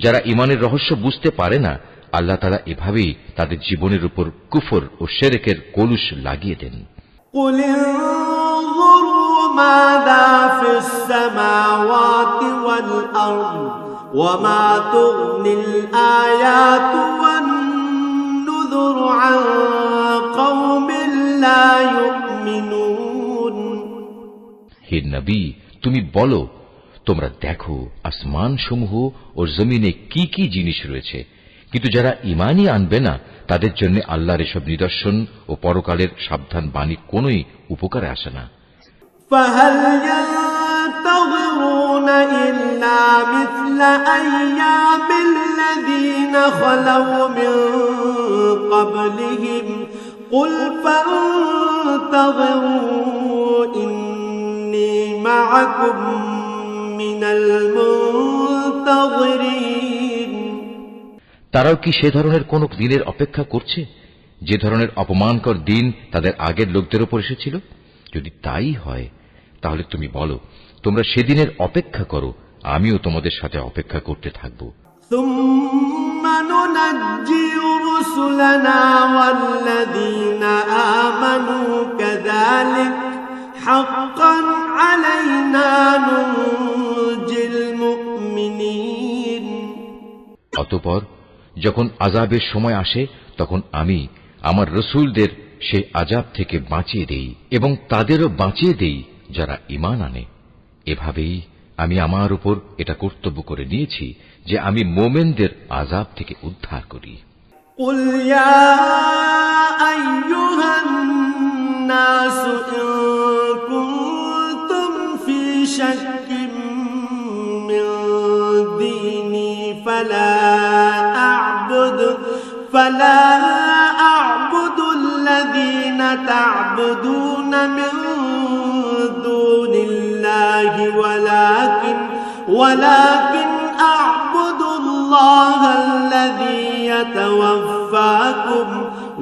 যারা ঈমানের রহস্য বুঝতে পারে না, আল্লাহ তাআলা এভাবেই তাদের জীবনের উপর কুফর ও শিরকের কলুষ লাগিয়ে দেন। قل انظروا ماذا في السماوات والأرض وما تغني الآيات والنذر عن قوم لا يؤمنون হে নবী, তুমি বলো, তোমরা দেখো আসমান সমূহ ও জমিনে কি কি জিনিস রয়েছে, কিন্তু যারা ঈমানই আনবে না তাদের জন্য আল্লাহর এসব নিদর্শন ও পরকালের সাবধান বাণী কোনোই উপকারে আসে না। فهل ينتظرون إلا مثل أيام الذين خلوا من قبلهم قل فانتظروا إني معكم من المنتظرين তারাও কি সে ধরনের কোন দিনের অপেক্ষা করছে যে ধরনের অপমানকর দিন তাদের আগের লোকদের উপর এসেছিল? যদি তাই হয় তাহলে তুমি বলো, তোমরা সেদিনের অপেক্ষা করো, আমিও তোমাদের সাথে অপেক্ষা করতে থাকব। ثم ننجي رسلنا والذين آمنوا كذلك حقا علينا ننجي المؤمنين অতঃপর যখন আযাবের সময় আসে তখন আমি আমার রাসূলদের সেই আযাব থেকে বাঁচিয়ে দেই এবং তাদেরও বাঁচিয়ে দেই যারা ঈমান আনে। এভাবেই আমি আমার উপর এটা কর্তব্য করে নিয়েছি যে আমি মুমিনদের আযাব থেকে উদ্ধার করি। قل يا أيها الناس إن كنتم في شك من ديني فلا أعبد الذين تعبدون من دون الله ولكن أعبد الله الذي يتوفاكم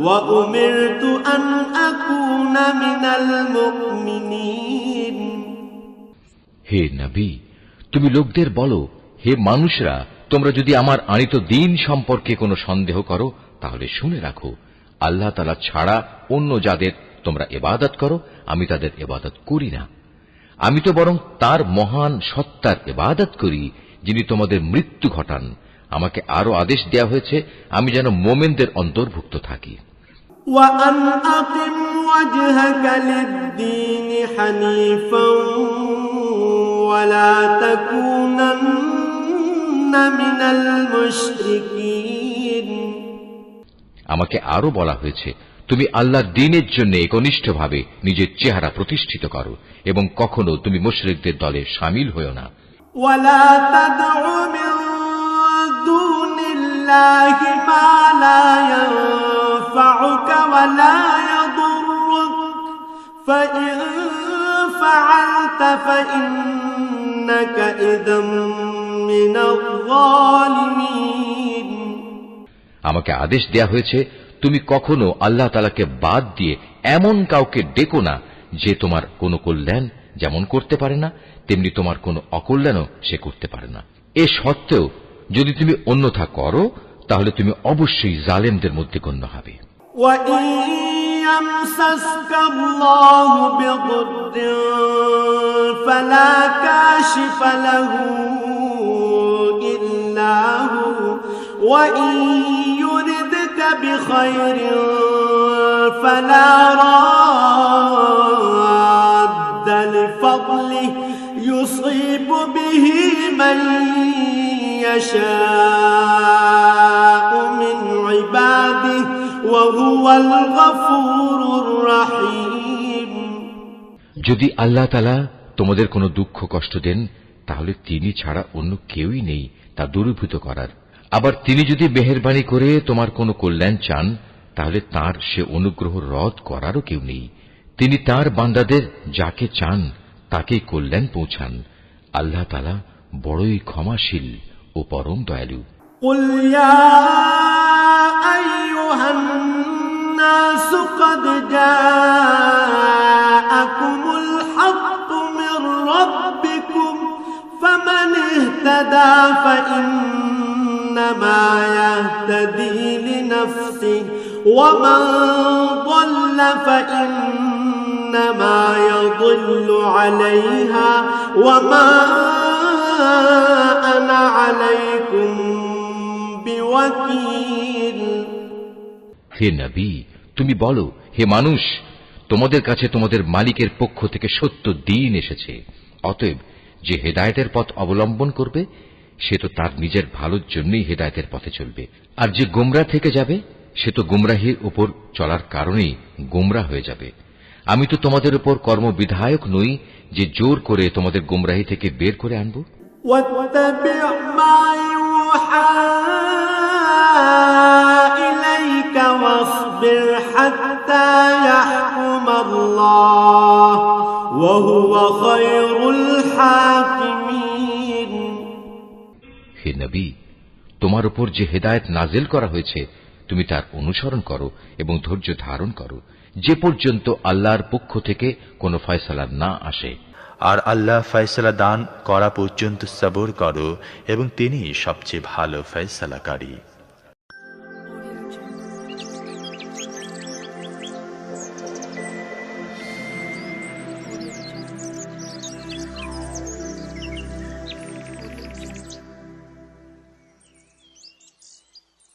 وأمرت أن أكون من المؤمنين হে নবী, তুমি লোকদের বলো, হে মানুষরা, তোমরা যদি আমার আনিত দ্বীন সম্পর্কে কোনো সন্দেহ করো তাহলে শুনে রাখো, আল্লাহ তাআলা ছাড়া অন্য যাদের তোমরা ইবাদত করো আমি তাদের ইবাদত করি না। আমি তো বরং তার মহান সত্তার ইবাদত করি যিনি তোমাদের মৃত্যু ঘটান। আমাকে আরো আদেশ দেয়া হয়েছে আমি যেন মুমিনদের অন্তর্ভুক্ত থাকি। وأن أقم وجهك للدين حنيفا ولا تكونن من المشركين আমাকে আরো বলা হয়েছে তুমি আল্লাহর দ্বীনের জন্য একনিষ্ঠভাবে নিজের চেহারা প্রতিষ্ঠিত করো এবং কখনো তুমি মুশরিকদের দলে শামিল হয়ো না। ولا تدع من دون الله ما لا ينفعك ولا يضرك فإن فعلت فإنك إذا من الظالمين আমাকে আদেশ দেয়া হয়েছে তুমি কখনো আল্লাহ তাআলাকে বাদ দিয়ে এমন কাউকে ডেকো না যে তোমার কোনো কল্যাণ যেমন করতে পারে না তেমনি তোমার কোনো অকল্যাণও সে করতে পারে না। এ সত্ত্বেও যদি তুমি অন্যথা করো তাহলে তুমি অবশ্যই জালেমদের মধ্যে গণ্য হবে। وَإِن يَمْسَسْكَ اللَّهُ بِضُرٍّ فَلَا كَاشِفَ لَهُ إِلَّا هُوَ وَإِن يُرِدْكَ بِخَيْرٍ فَلَا رَادَّ لِفَضْلِهِ يُصِيبُ بِهِ مَن يَشَاءُ هو الغفور الرحيم যদি আল্লাহ তাআলা তোমাদের কোনো দুঃখ কষ্ট দেন তাহলে তিনি ছাড়া অন্য কেউই নেই তা দূরীভূত করার। আবার তিনি যদি মেহেরবানি করে তোমার কোনো কল্যাণ চান তাহলে তার সে অনুগ্রহ রদ করারও কেউ নেই। তিনি তার বান্দাদের যাকে চান তাকেই কল্যাণ পৌঁছান। আল্লাহ তাআলা বড়ই ক্ষমাশীল ও পরম দয়ালু। قل يا أيها الناس قد جاءكم الحق من ربكم فمن اهتدى فإنما يهتدي لنفسه ومن ضل فإنما يضل عليها وما أنا عليكم بوكيل হে নবী, তুমি বলো, হে মানুষ, তোমাদের কাছে তোমাদের মালিকের পক্ষ থেকে সত্য দ্বীন এসেছে। অতএব যে হেদায়েতের পথ অবলম্বন করবে সে তো তার নিজের ভালোর জন্যই হেদায়েতের পথে চলবে, আর যে গোমরা থেকে যাবে সে তো গুমরাহির উপর চলার কারণেই গোমরা হয়ে যাবে। আমি তো তোমাদের উপর কর্মবিধায়ক নই যে জোর করে তোমাদের গুমরাহি থেকে বের করে আনব। واتبع ما يوحى إليك واصبر حتى يحكم الله وهو خير الحاكمين হে নবী, তোমার উপর যে হেদায়েত নাজিল করা হয়েছে তুমি তার অনুসরণ করো এবং ধৈর্য ধারণ করো যে পর্যন্ত আল্লাহর পক্ষ থেকে কোনো ফয়সালা না আসে। আর আল্লাহ ফয়সালা দান করা পর্যন্ত সবর করো এবং তিনি সবচেয়ে ভালো ফয়সালাকারী।